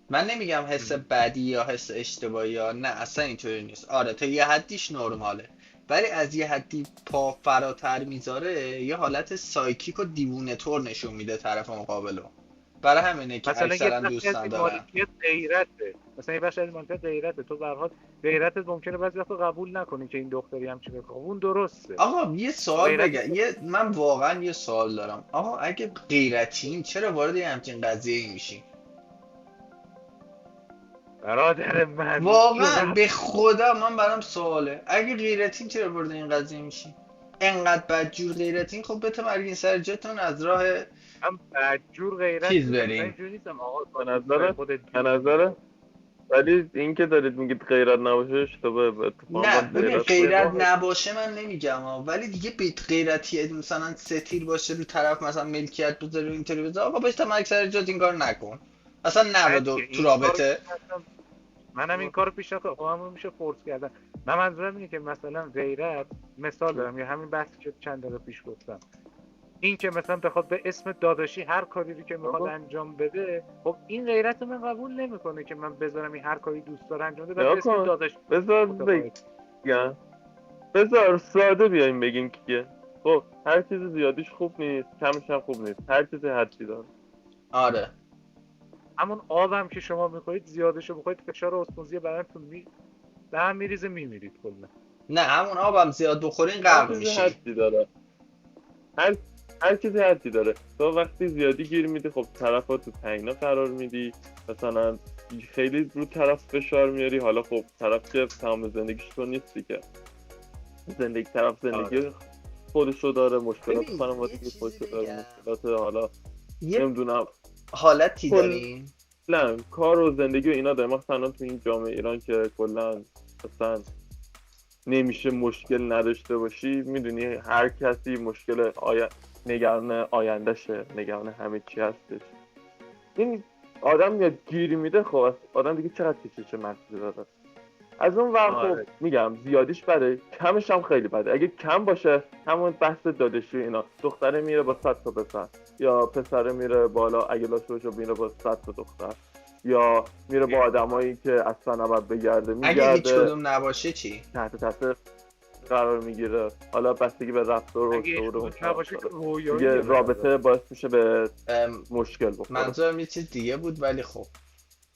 من نمیگم حس بدی یا حس اشتباهی یا نه، اصلا اینطوری نیست. آره تا یه حدیش نرماله، ولی از یه حدی پا فراتر میذاره یه حالت سایکیک و دیوونه طور نشون میده طرف مقابلو. برای همینه که مثلا یه اکثرا بخشی دوست از این ندارن. مالکیت غیرته، مثلا یه بخشی از مالکیت غیرته. تو به هر حال غیرتت ممکنه بعضی وقتا قبول نکنی که این دختری همچین بکنه، اون درسته. آقا یه سوال غیرت بگم، من واقعا یه سوال دارم. آقا اگه غیرتین چرا وارد یه همچین قضیه میشین؟ برادر من واقعا به خدا من برام سواله، اگه غیرتین چرا وارد این قضیه میشین؟ انقدر بدجور غیرتین، خب بتمرگین سر جتون از راه هم بدجور غیرت چیز می‌کنم. بریم. من اینجوری نیستم آقا به نظر خودت به نظر ولی این که دارید میگید غیرت نباشه اشتباهه. اتفاقا نه باید ببین غیرت غیرت باشه. نباشه من نمیگم ها، ولی دیگه بیت غیرتی مثلا ستیر باشه رو طرف، مثلا ملکیت بذاره رو اینطوری بذاره، آقا بهش تا اکثر جات این کار نکن اصلا، نه نرو دیگه تو این کارو رابطه. منم این کارو پیش نکنم، خب همون میشه فورس کردن. من منظورم اینه که مثلا غیرت، مثال دارم یا همین بحثی که چند دقیقه پیش گفتم، این که مثلا بخواد به اسم داداشی هر کاری رو که میخواد آها. انجام بده، خب این غیرت من قبول نمیکنه که من بذارم این هر کاری دوست داره انجام بده نگاه به اسم کن. داداش بذار متقاعد. بگم. بذار ساده بیایم بگیم که خب هر چیز زیادیش خوب نیست، کمش هم خوب نیست، هر چیزی حدی داره. آره همون آبم که شما میخورید زیادشو بخورید فشار اسموزی بدنتون به هم میریزه میمیرید کلا. نه همون آبم زیاد بخورین هر غرق چیزی میشی. حدی داره. هر چیزی حدی داره. تو وقتی زیادی گیر میدی خب طرفا تو تنگنا قرار میدی، مثلا خیلی رو طرف فشار میاری. حالا خب طرف که تمام زندگیش تو نیستی که، زندگی خودشو داره، مشکلات ببین، خانوادگی یه چیزی خودشو داره، بگم. مشکلات حالا یه نمیدونم حالتی کل- داریم کلا کار و زندگی و اینا داره. مثلا تو این جامعه ایران که کلا مثلا نمیشه مشکل نداشته باشی، میدونی هر کسی مشکل نگران آیندهشه، نگران همه چی هستش. این آدم میاد گیر میده، خب آدم دیگه چقدر چه مقصدی داره. از اون ور خب آره. میگم زیادیش بده، کمش هم خیلی بده. اگه کم باشه همون بحث دادشی اینا، دختره میره با 100 تا پسر، یا پسره میره بالا اگه لاشو میره با 100 تا دختر، یا میره با آدمایی که اصلا نباید بگرده اگه هیچ میگرده، کدوم نباشه چی؟ تحت تاثیر قرار میگیره. حالا بستگی به رفتار و اگه شعور ایشون اون نباشه طرف که داره. رویایی دیگه رابطه باعث میشه به مشکل بخوره. منظورم یه چیز دیگه بود ولی خب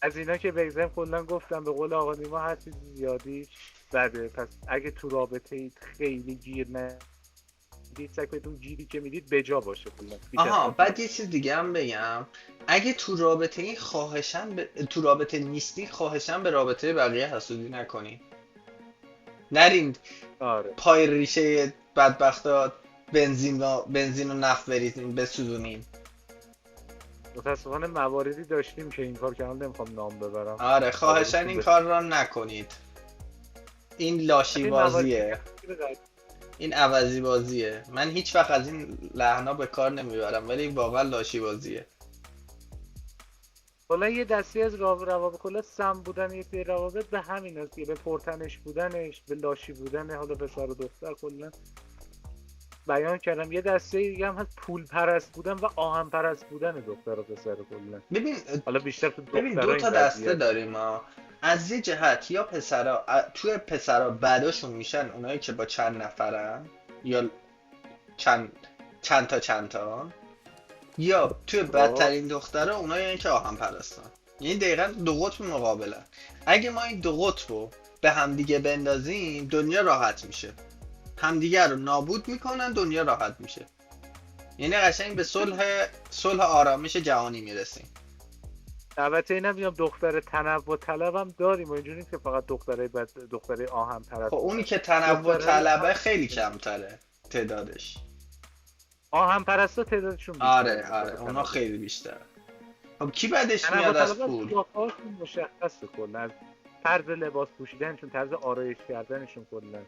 از اینا که بگذاریم کلا گفتم به قول آقا نیما هر چیز زیادی بده. پس اگه تو رابطه اید خیلی گیر ندید، سعی کنید اون گیری که میدید بجا باشه کلا. آها بعد یه چیز دیگه هم بگم، اگه تو رابطه این تو رابطه نیستی خواهشن به رابطه بقیه حسودی نکنی، نرین آره پای ریشه بدبختا بنزین و نفت بریزین بسوزونین. متاسفانه مواردی داشتیم که این کار کردن، نمیخوام نام ببرم. آره خواهشن این کار را نکنید. این لاشی بازیه، این عوضی بازیه. من هیچ وقت از این لحنا به کار نمیبرم ولی واقعا لاشی بازیه. کلا یه دستی از روابط، کلا سم بودن یه سری روابط به همین است که به پرتنش بودنش، به لاشی بودن حالا پسر و دختر کلا بیان کردم. یه دسته دیگه هم هست پول پرست بودن و آهن پرست بودن دختر و پسر کلا. ببین حالا بیشتر تو ببین دخترها دو این تا دسته قضیه داریم ها. از یه جهت یا توی پسرا بعداشون میشن اونایی که با چند نفرن یا چند تا، یا توی بدترین دخترها اونایی که آهن پرستن. یعنی دقیقا دو قطب مقابلن. اگه ما این دو قطب رو به همدیگه بندازیم دنیا راحت میشه. همدیگه رو نابود میکنن دنیا راحت میشه. یعنی قشنگ به صلح آرامش جهانی میرسیم. البته اینم میگم دختر تنوع طلب هم داریم و اینجوری نیست که فقط دختره آهن پرست. خب اونی که تنوع طلبه خیلی کمتره تعدادش. آهن پرستا تعدادشون بیشتره. آره اونا خیلی بیشتره. خب کی بعدش میاد از پول؟ قیافه‌هاشون مشخصه کلا، از طرز لباس پوشیدنشون، طرز آرایش کردنشون کلا.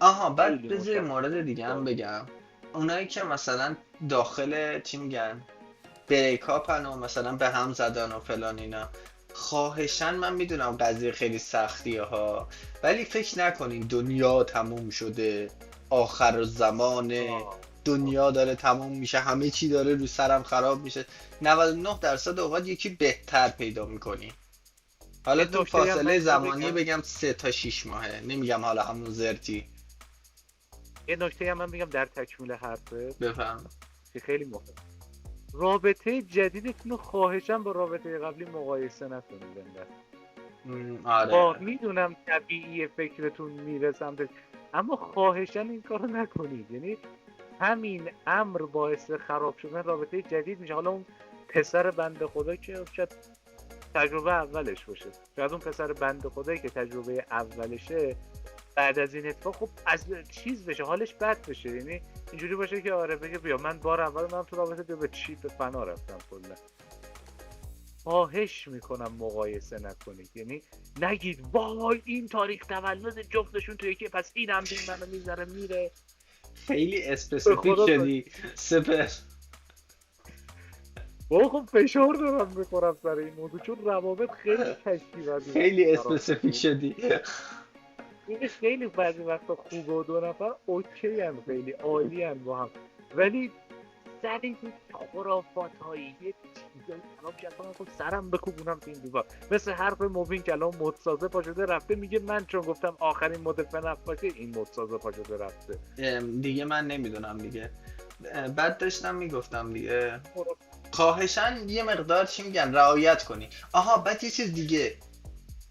آها بعد بذار مورد دیگه هم بگم. اونایی که مثلا داخل چی میگن بریکاپن و مثلا به هم زدن و فلان اینا، خواهشن من میدونم قضیه خیلی سختیه ها، ولی فکر نکنین دنیا تموم شده، آخر زمانه، دنیا داره تموم میشه، همه چی داره رو سرم خراب میشه. 99% اوقات یکی بهتر پیدا میکنی. حالا تو فاصله زمانی بگم 3 تا 6 ماهه، نمیگم حالا همون زرتی. یه نکته هم من بگم در تکمیل حرفه بفهم که خیلی مهمه، رابطه جدیدتون رو خواهشاً با رابطه قبلی مقایسه نکنید. آره میدونم طبیعی فکرتون میره سمتش، اما خواهشاً این کارو نکنید. یعنی همین امر باعث خراب شدن رابطه جدید میشه. حالا اون پسر بنده خدا که شاید تجربه اولش باشه، شاید اون پسر بنده خدایی که تجربه اولشه بعد از این اتفاق خب از چیز بشه، حالش بد بشه، یعنی اینجوری باشه که آره بگه بیا من بار اول من تو رابطه بیا به چی به فنا رفتم کلا. خواهش میکنم مقایسه نکنید، یعنی نگید وای این تاریخ تولد جفتشون تو یکی پس اینم بین منو میذاره میره. خیلی اسپسیفیک شدی سپر. خب فشار دارم میخورم سر این موضوع چون روابط خیلی تشکیل خیلی اسپسیفیک شدی. این خیلی بعضی وقتا خوبه و دو نفر اوکی هم خیلی عالی هم با هم، ولی سر این خرافات هایی یه چیزایی خراب کنم خب سرم بکوبونم تو این دیوار. مثل حرف موبین که الان مدسازه پاشده رفته میگه من چون گفتم آخرین مد فنف باشه این مدسازه پاشده رفته دیگه من نمیدونم دیگه. بعد داشتم میگفتم دیگه خواهشن یه مقدار چی میگن رعایت کنی. آها بعد یه چیز دیگه،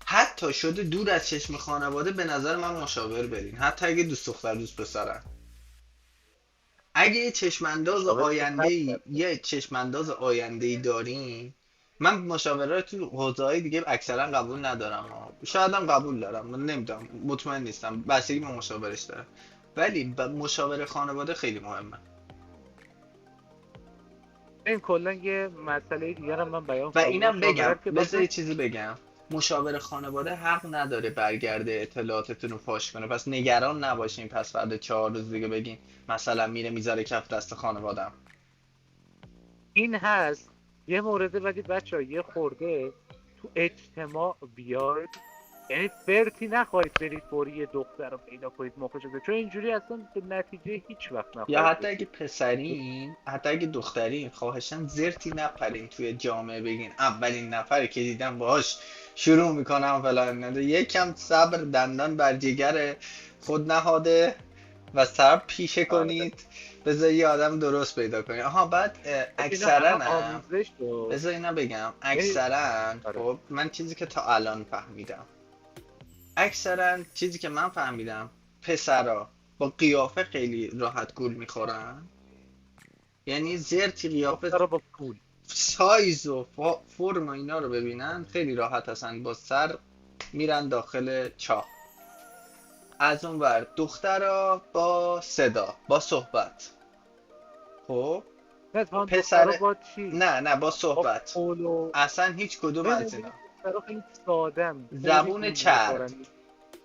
حتی شده دور از چشم خانواده به نظر من مشاور برین، حتی اگه دوست دختر دوست پسرن. اگه یه چشمانداز آینده‌ای دارین، من مشاوره تو حوزه‌های دیگه اکثرا قبول ندارم، شاید هم قبول دارم، من نمیدونم، مطمئن نیستم، بستگی به مشاورش داره، ولی مشاوره خانواده خیلی مهمه. این کلا یه مسئله دیگر هم من بیان و اینم بگم، که بذار یه چیزی بگم، مشاور خانواده حق نداره برگرده اطلاعاتتون رو فاش کنه، پس نگران نباشین پس فردا 4 روز دیگه بگین مثلا میره میذاره کف دست خانوادم. این هست یه مورده، ولی بچه‌ها یه خورده تو اجتماع بیاید، یعنی فرتی نخواهید برید فوری یه دختر رو پیدا کنید مخش بده، چون اینجوری اصلا به نتیجه هیچ وقت نخواهید یا حتی رسید. اگه پسرین، حتی اگه دخترین، خواهشن زرتی نپرین توی جامعه بگین اولین نفری که دیدم باهاش شروع میکنم فلان. یکم صبر، دندان بر جگر خود نهاده و صبر پیشه کنید، بذار یه آدم درست پیدا کنید. آها بعد اکثرا هم بذار اینا بگم، اکثرا خب من چیزی که تا الان فهمیدم، اکثرا چیزی که من فهمیدم پسرا با قیافه خیلی راحت گول میخورن، یعنی زرتی قیافه با پول سایز و فرم و اینا رو ببینن خیلی راحت هستن با سر میرن داخل چاه. از اون ور دخترا با صدا، با صحبت. خب پسر با چی؟ نه با صحبت، اصلا هیچ کدوم از اینا. زبون چرب،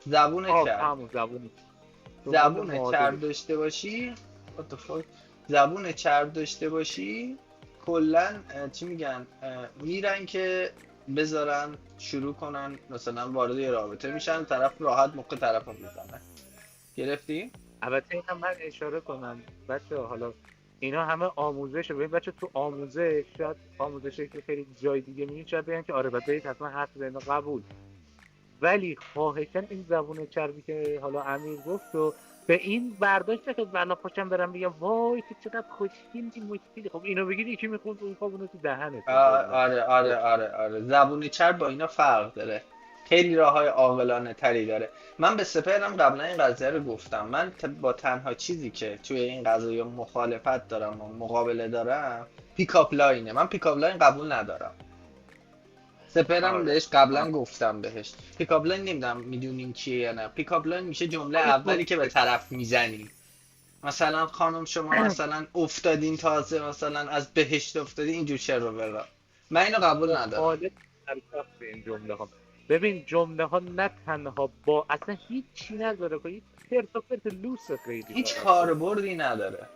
زبون چرب داشته باشی، زبون چرب داشته باشی کلا چی میگن، میرن که بذارن شروع کنن مثلا وارد یه رابطه میشن، طرف راحت موقع طرفو میزنه. گرفتی؟ البته اینم من اشاره کنم بچه، حالا اینا همه آموزشه. ببین بچه تو آموزش، شاید آموزشه که خیلی جای دیگه میبینید شاید بگن که آره بعد برید حتما حرف بزنید، قبول، ولی خواهشاً این زبون چربی که حالا امیر گفت و به این برداشت که بلا پاشم برم بگم وای تو چقدر خوشگلی مشکلی، خب اینو بگید یکی میخوند اون خوابونه تو دهنت. آره زبون چرب با اینا فرق داره، خیلی راههای عاقلانه تری داره. من به سپرم قبلا این قضیه رو گفتم، من با تنها چیزی که توی این قضیه مخالفت دارم و مقابله دارم پیکاپ لاینه. من پیکاپ لاین قبول ندارم. سپرم بهش قبلا گفتم بهش پیکاپ لاین، نمیدونم میدونین چیه یا نه. پیکاپ لاین میشه جمله اولی که به طرف میزنی، مثلا خانم شما مثلا افتادین تازه، مثلا از بهشت افتادین، اینجور چرا برا. من اینو قبول ندارم. این جمله ها، ببین جمله ها نه تنها با اصلا هیچ چی نداره که هیچ پرت و پرت لوس خیلی هیچ کاربردی نداره.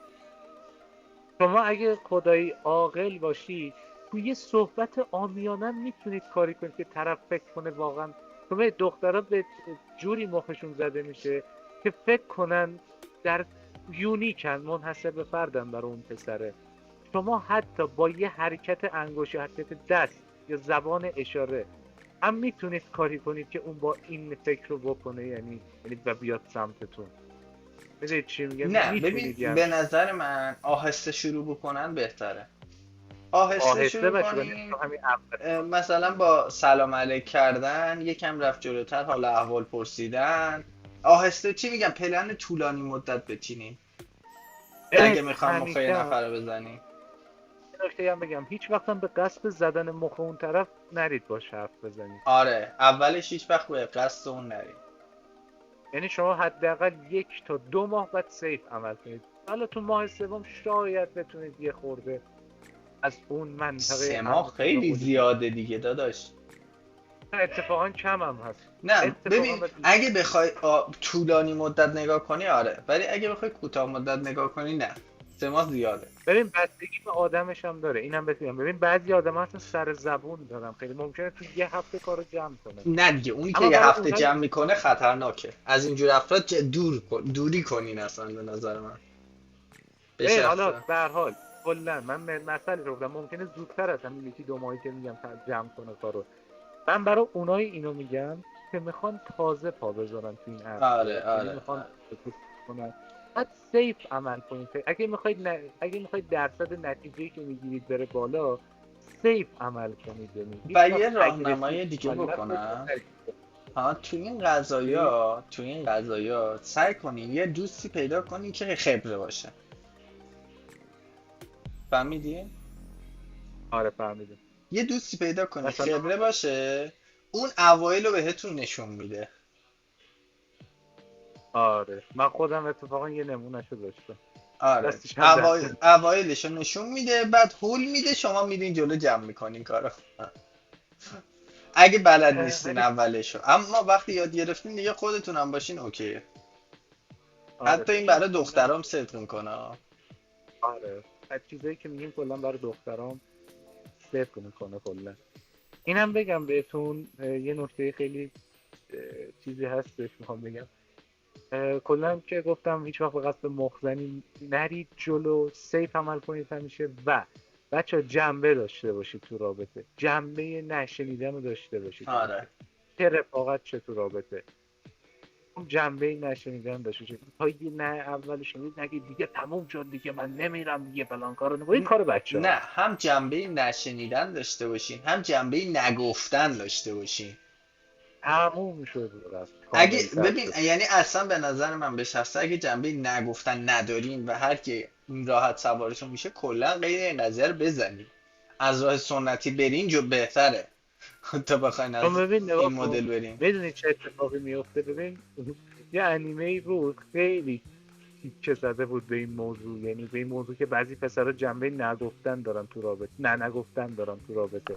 شما اگه خدایی عاقل باشی توی صحبت عامیانه میتونید کاری کنید که طرف فکر کنه واقعا. شما دخترها به جوری مخشون زده میشه که فکر کنن در یونیکن، منحصر به فردن برای اون پسره. شما حتی با یه حرکت انگشت، حرکت دست یا زبان اشاره هم میتونید کاری کنید که اون با این فکر رو بکنه، یعنی و بیاد سمتتون. میدونید چی میگم؟ نه ببین به نظر من آهسته شروع بکنن بهتره. آهسته شروع کنین، مثلا با سلام علیک کردن، یکم رفت جلوتر، حال احوال پرسیدن، آهسته چی میگم پلن طولانی مدت بچینین اگه میخوام مخ یه نفر رو بزنین. نکته هم بگم هیچ وقت هم به قصد زدن مخ اون طرف نرید باش حرف بزنید. آره اولش هیچ وقت به قصد اون نرید. یعنی شما حداقل 1 تا 2 ماه باید سیف عمل کنید. حالا تو ماه سوم شاید بتونید یه خورده از اون منطقه 3 ماه امنیتی خیلی خودتون. زیاده دیگه داداش. اتفاقا کم هم هست. نه اتفاقا ببین اگه بخوای طولانی مدت نگاه کنی آره، ولی اگه بخوای کوتاه مدت نگاه کنی نه، 3 ماه زیاده. ببین بستگی به آدمش هم داره، اینم بهت میگم. ببین بعضی آدم هستن سر زبون دارن، خیلی ممکنه تو یه هفته کارو جمع کنه. نه دیگه اونی که اما یه برای هفته اونایی جمع میکنه خطرناکه. از اینجور افراد دوری کنین اصلا به نظر من. به ببین حالا شخصه. به هر حال کلا من مسئله رو گفتم، ممکنه زودتر از همین 1 ماهی که میگم جمع کنه کارو. من برای اونایی اینو میگم که میخوان تازه پا بذارن تو این آره عرصه، یعنی آره میخوان آره. کنن. بعد سیف عمل کنید. اگه میخواید درصد نتیجه‌ای که میگیرید بره بالا، سیف عمل کنید. یعنی هیچ و وقت یه اگریسیو راهنمای دیگه عمل بکنم. نکنید. ها تو این قضايا سعی کنین یه دوستی پیدا کنین که خبره باشه. فهمیدی؟ آره فهمیدم. یه دوستی پیدا کنین مثلا خبره باشه، اون اوایل رو بهتون نشون میده. آره من خودم اتفاقا یه نمونهشو داشتم. آره دستش هم درد نکنه. اوایلش رو نشون میده، بعد هول میده، شما میرین جلو جمع میکنین کارو. اگه بلد نیستین ولی اولشو، اما وقتی یاد گرفتین دیگه خودتون هم باشین اوکیه. آره حتی این ببین برای کلا دخترام صدق میکنه. آره از چیزایی که میگیم کلا برای دخترام صفر میکنه کلا. اینم بگم بهتون یه نکته خیلی چیزی هستش میخوام بگم. کلا که گفتم هیچ وقت به قصد مخزنی نرید جلو، سیف عمل کنید همیشه. و بچه جنبه داشته باشید تو رابطه، جنبه نشنیدن رو داشته باشید همیشه. آره چه رفاقت چه تو رابطه، اون جنبه نشنیدن داشته باشید. تا یه نه اول شنید نگید دیگه تموم شد دیگه من نمیرم دیگه فلان کارو نکنید. این کار بچه نه، هاست. هم جنبه نشنیدن داشته باشین، هم جنبه نگفتن داشته باشین. تموم شد رفت اگه کامل تر ببین شد. یعنی اصلا به نظر من به شخصه اگه جنبه نگفتن ندارین و هر کی راحت سوارتون میشه، کلا غیر این قضیه رو بزنین، از راه سنتی برین جو بهتره تا بخواین چون از ببین این نگاه کن، مدل برین. میدونی چه اتفاقی میفته. ببین یه انیمه ای بود خیلی تیکه زده بود به این موضوع، یعنی به این موضوع که بعضی پسرا جنبه نگفتن دارن تو رابطه، نگفتن دارن تو رابطه.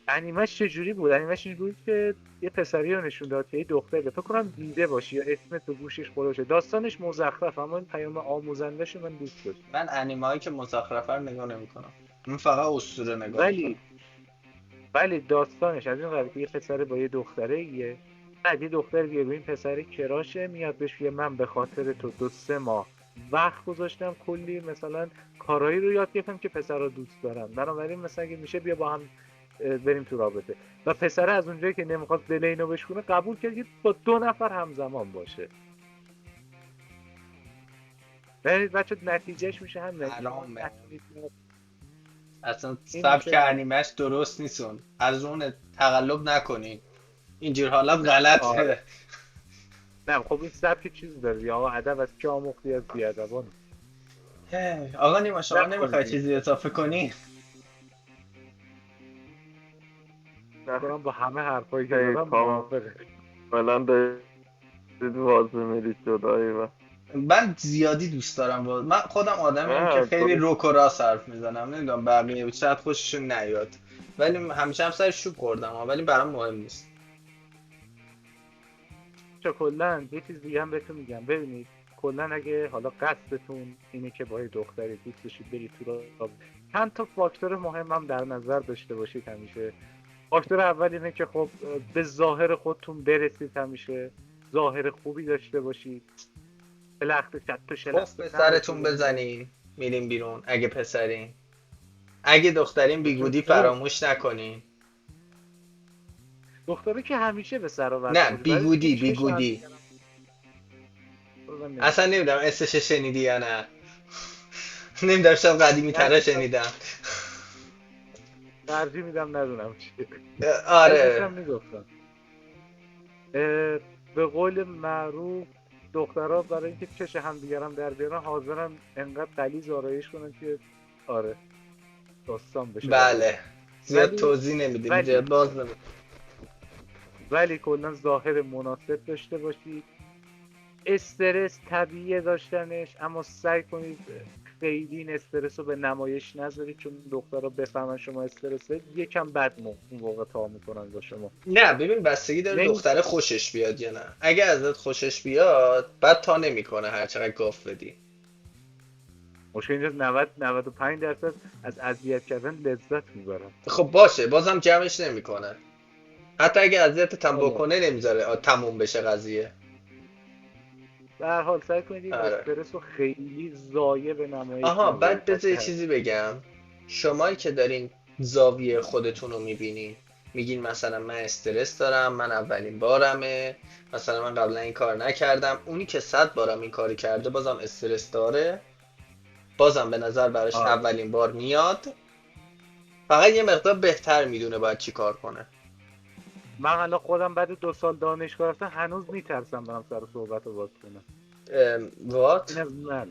انیمش چجوری بود؟ انیمش این بود که یه پسری رو نشون داد که یه دختری، فکر کنم دیده باشی یا اسم تو گوشش خورده باشه. داستانش مزخرف اما این پیام آموزنده‌شو من دوست داشتم. من انیمه هایی که مزخرفه رو نگاه نمیکنم، من فقط اسطوره نگاه میکنم. ولی داستانش از این قراره که یه پسر با یه دختره ایه. بعد یه دختر دیگه به این پسر کراشه، میاد بهش میگه من به خاطر تو 2-3 ماه وقت گذاشتم، کلی مثلا کارایی رو یاد گرفتم که پسر رو دوست دارم، بنابراین مثلا اگه میشه بیا با هم بریم تو رابطه. و پسر از اونجایی که نمیخواست دل اینو بشکونه قبول کرد که با 2 نفر همزمان باشه. ببینید بچه نتیجهش میشه همین. شما حرامه، نتونید اصلا این سبک میشه. انیمش درست نیستون، از اون تقلب نکنین، اینجور حالات غلطه. آره نه خب این سبک چیز داره یا ادب از که آموختی از بیادبان. آقا نیما شما نمیخوای نکنید چیزی اضافه کنی؟ کنم با همه حرفایی که خیلی زدم موافقه. کاملا دارید واضح میرید جلوی و من زیادی دوست دارم من خودم آدمیم که نه خیلی درست. روک و راست حرف میزنم، نمیدونم بقیه شاید خوششون نیاد، ولی همیشه هم سر شوک خوردم، ولی برام مهم نیست. چه کلا یه چیز دیگه هم بهتون میگم. ببینید کلا اگه حالا قصدتون اینه که با یه دختری دوست داشتید برید تو رابطه، چند تا فاکتور مهم هم در نظر داشته باشید همیشه. فاکتور اول اینه که خب به ظاهر خودتون برسید، همیشه ظاهر خوبی داشته باشید، به لخت چت و توف به شلختی سرتون نباشید. بزنین میریم بیرون اگه پسرین، اگه دخترین بیگودی آره فراموش نکنین. دختره که همیشه به سر و نه وضع برای اینکه بیگودی چش هم بیگودی، دیگرم رو نمی‌دونم. اصلا نمیدونم اسمش شنیدی یا نه. نمیدونم شاید قدیمی تره شنیدم. ترجیح میدم ندونم چیه. اسمش آره هم میگفتم. به قول معروف دخترها برای اینکه چش همدیگر هم در بیارن حاضرن انقدر غلیظ آرایش کنن که آره داستان بشه براشون. بله، زیاد ولی توضیح نمیدیم، ولی زیاد باز نمیدیم. ولی کلا ظاهر مناسب داشته باشید. استرس طبیعیه داشتنش، اما سعی کنید خیلی این استرس رو به نمایش نذارید، چون دخترها بفهمن شما استرس دارید یکم بد اون موقع تا میکنن با شما. نه ببین بستگی داره دختره خوشش بیاد یا نه. اگه ازت خوشش بیاد بعد تا نمیکنه هر چقدر گاف بدی. مشکل اینجاست 90-95% از اذیت کردن لذت میبرن. خب باشه بازم جمعش نمیکنه. حتی اگه اذیتت هم بکنه نمیذاره تموم بشه قضیه. به هر حال سعی کنید این آره. استرس رو خیلی ضایع به نمایش آها نذارید. بعد بذار یه چیزی بگم. شمایی که دارین زاویه خودتون رو میبینین، میگین مثلا من استرس دارم، من اولین بارمه، مثلا من قبلا این کار نکردم. اونی که 100 بارم این کاری کرده بازم استرس داره، بازم به نظر براش اولین بار میاد، فقط یه مقدار بهتر میدونه باید چی کار کنه. من الان خودم بعد 2 سال دانشگاه رفتم هنوز میترسم برم سر صحبت رو باز کنم. وات؟ این از من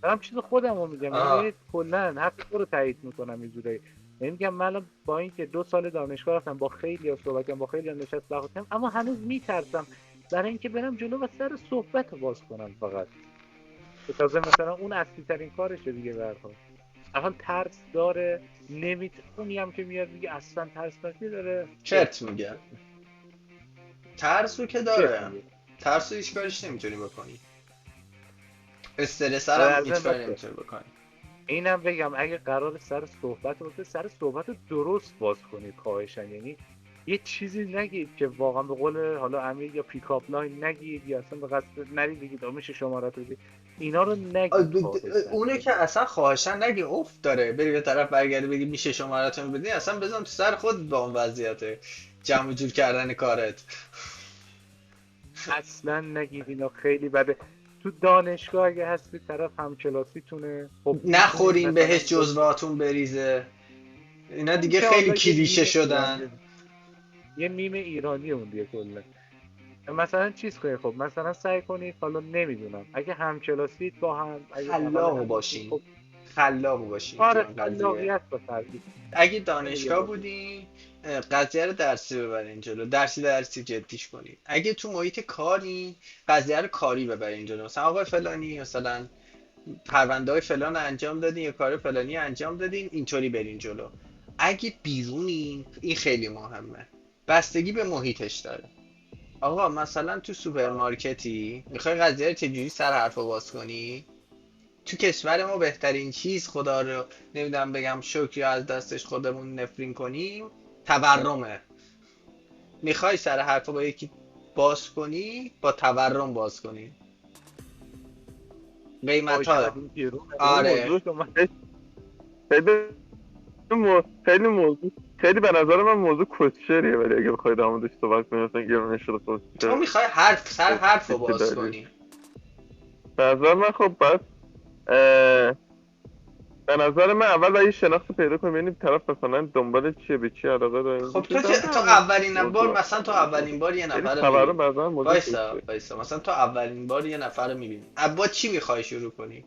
دارم چیز خودم رو میگم، یعنی کلا حرف تو رو تایید میکنم یه جورایی. یعنی میگم من الان با اینکه 2 سال دانشگاه رفتم، با خیلی ها صحبت کردم، با خیلی ها نشست بحث کردم، اما هنوز میترسم برای اینکه برم جلو و سر صحبت رو باز کنم. فقط به تازه مثلا اون اصلی ترین کارشه دیگه. به هر حال اصلا ترس داره، اونی هم که میاد میگه اصلا ترس داره، چرت میگه. ترسو که داره، ترسو هیچ کارش نمیتونی بکنی، استرس هم هیچ کاری نمیتونی بکنی. اینم بگم اگه قرار سر صحبت باشه، سر صحبت رو درست باز کنید خواهشن. یعنی یه چیزی نگید که واقعا به قول حالا امیر یا پیکاپ لاین نگید، یا اصلا به قصد نرید بگید میشه شماره رو بدید، اینا رو نگید. اونه که اصلا خواهشن نگی، اوف داره بری به طرف برگردی بگی میشه شماره‌تون بدین، اصلا بزن تو سر خود با اون وضعیت جمع جور کردن کارت. اصلا نگید، اینا خیلی بده. تو دانشگاه اگه هستی طرف همکلاسیتونه، خب نخورین بهش جزوهاتون بریزه، اینا دیگه خیلی کلیشه شدن. یه میم ایرانی اون دیگه کلا. مثلا چیز کنید، خب مثلا سعی کنید، حالا نمیدونم اگه همکلاسیت با هم خلاق باشین، خلاق باشین. آره خلاقیت بفرمایید. اگه دانشگاه بودین قضیه رو درسی ببرین جلو، درسی جدیش کنین. اگه تو محیط کاری قضیه رو کاری ببرین جلو، مثلا آقای فلانی مثلا پرونده های فلان انجام دادین یا کار فلانی انجام دادین، اینطوری برین جلو. اگه بیرونین این خیلی مهمه، بستگی به محیطش داره. آقا مثلا تو سوپرمارکتی میخوای قضیه رو چجوری سر حرف باز کنی؟ تو کشور ما بهترین چیز، خدا رو نمیدونم بگم شکر از دستش خودمون نفرین کنیم، تورمه. میخوای سر حرف با یکی باز کنی، با تورم باز کنی. قیمت ها آره خیلی به نظر من موضوع کسچریه، ولی اگه بخوای در موردش صحبت کنی مثلا گرونش شده خود تو میخوای سر حرف رو باز کنی. به نظر من خب بعد به نظر من اول باید شناخت پیدا کنیم، یعنی طرف مثلا دنبال چیه، به چی علاقه داره. خب تو اولین بار مثلا تو اولین بار یه نفر رو میبینی، وایسا مثلا تو اولین بار یه نفر رو میبینی، با چی میخوای شروع کنی؟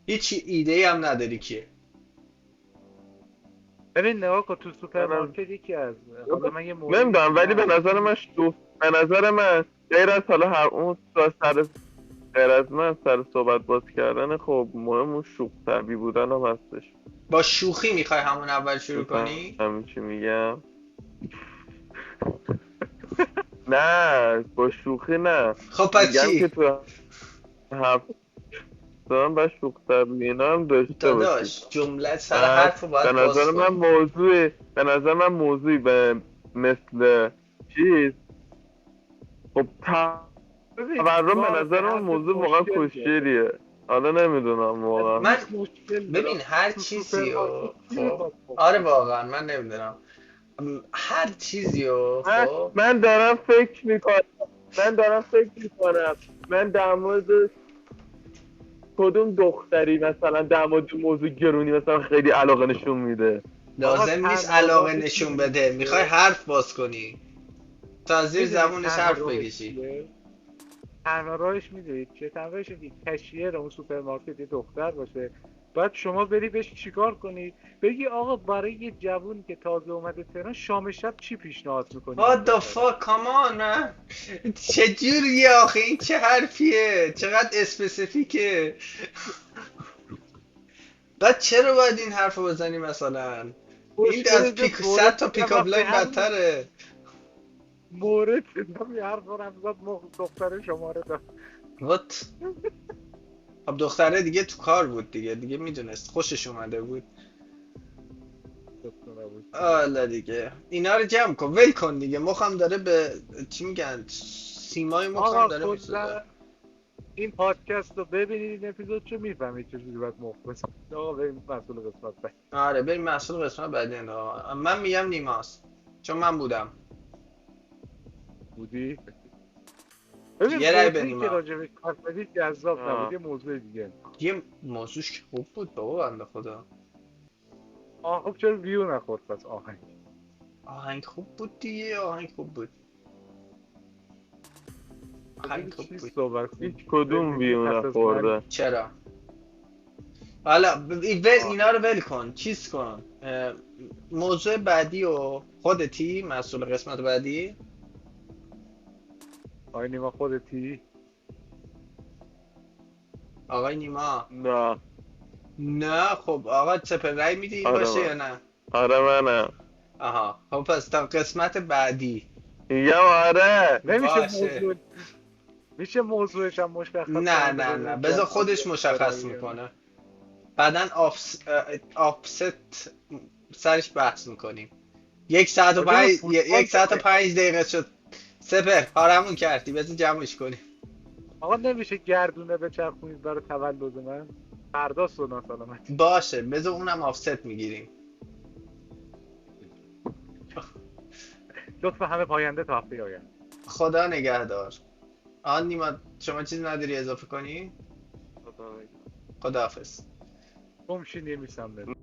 هیچ ایده هم نداری که. ببین نگاه کن، تو سوپرمارکت یکی از حالا من یه مورد نمیدونم، ولی به نظر من غیر از حالا هر اون سر غیر از من سر صحبت باز کردن، خب مهم اون شوخ طبعی بودن هم هستش. با شوخی میخوای همون اول شروع کنی؟ همین چی میگم. نه با شوخی نه. خب پس چی؟ که تو دارم با شوخ طبعی اینا هم داشته باشی. جمله سر حرف رو باید باز کنی. به نظر من موضوعی به مثل چیز، خب تورم به نظر من موضوع واقعا کشیریه. حالا نمیدونم واقعا. من ببین هر چیزی رو آره واقعا من نمیدونم هر چیزی رو خب من دارم فکر میکنم من در مورد کدوم دختری مثلا در مورد موضوع گرونی مثلا خیلی علاقه نشون میده. لازم نیست علاقه نشون بده، میخوای حرف باز کنی تا زیر زبونش حرف بکشی. تنها راهش میدونید چه؟ تنها راهش اینه که کشیر اون سوپرمارکت یه دختر باشه بعد شما بری بهش چیکار کنی؟ بگی آقا برای یه جوون که تازه اومده تهران شام شب چی پیشنهاد میکنی؟ What the fuck come on man چجوریه آخه این چه حرفیه چقدر اسپسیفیکه بعد چرا باید این حرف رو بزنی مثلا این از پیک 100 تا پیکاپ لاین بدتره مورد شدم یه حرف رو زد دختر شما رو داد. What خب دختره دیگه تو کار بود دیگه میدونست خوشش اومده بود حالا دیگه اینا رو جمع کن ول کن دیگه مخم داره به چی میگن سیمای مخم آقا داره میسوزه این پادکست رو ببینید این اپیزود چه میفهمید چجوری باید مختص. آقا بریم مسئول قسمت بعد. آره بریم مسئول قسمت بعدی انتخاب من میگم نیماست چون من بودم بودی؟ ببین یه رای به موضوعی که نیما راجبش حرف زدید جذاب نبود یه موضوع دیگه. یه موضوعش که خوب بود بابا بنده خدا خب چرا ویو نخورد پس آهنگ؟ آهنگ خوب بود دیگه آهنگ خوب بود آهنگ خوب بود صحبت هیچ کدوم ویو نخورده چرا حالا اینا رو ول کن چیز کن موضوع بعدی و خودتی مسئول قسمت بعدی آقای نیما خودتی؟ آقای نیما نه خب آقا چپل رای میدی آره باشه من. یا نه آره منم آها خب پس تا قسمت بعدی میگم آره نمیشه باشه میشه موضوعش هم مشخص نه بذار خودش مشخص میکنه بعدن آفست سرش بحث میکنیم 1 ساعت و 5 دقیقه شد سپر پارمون کردی بذار جمعش کنیم آقا نمیشه گردونه به چرخونید برای تولد من فردا سونا سلامت باشه بذار اونم آفست میگیریم لطفا همه پاینده تا هفته آینده خدا نگهدار آن نیما شما چیز نداری اضافه کنی؟ خداحافظ گمشی نمیسم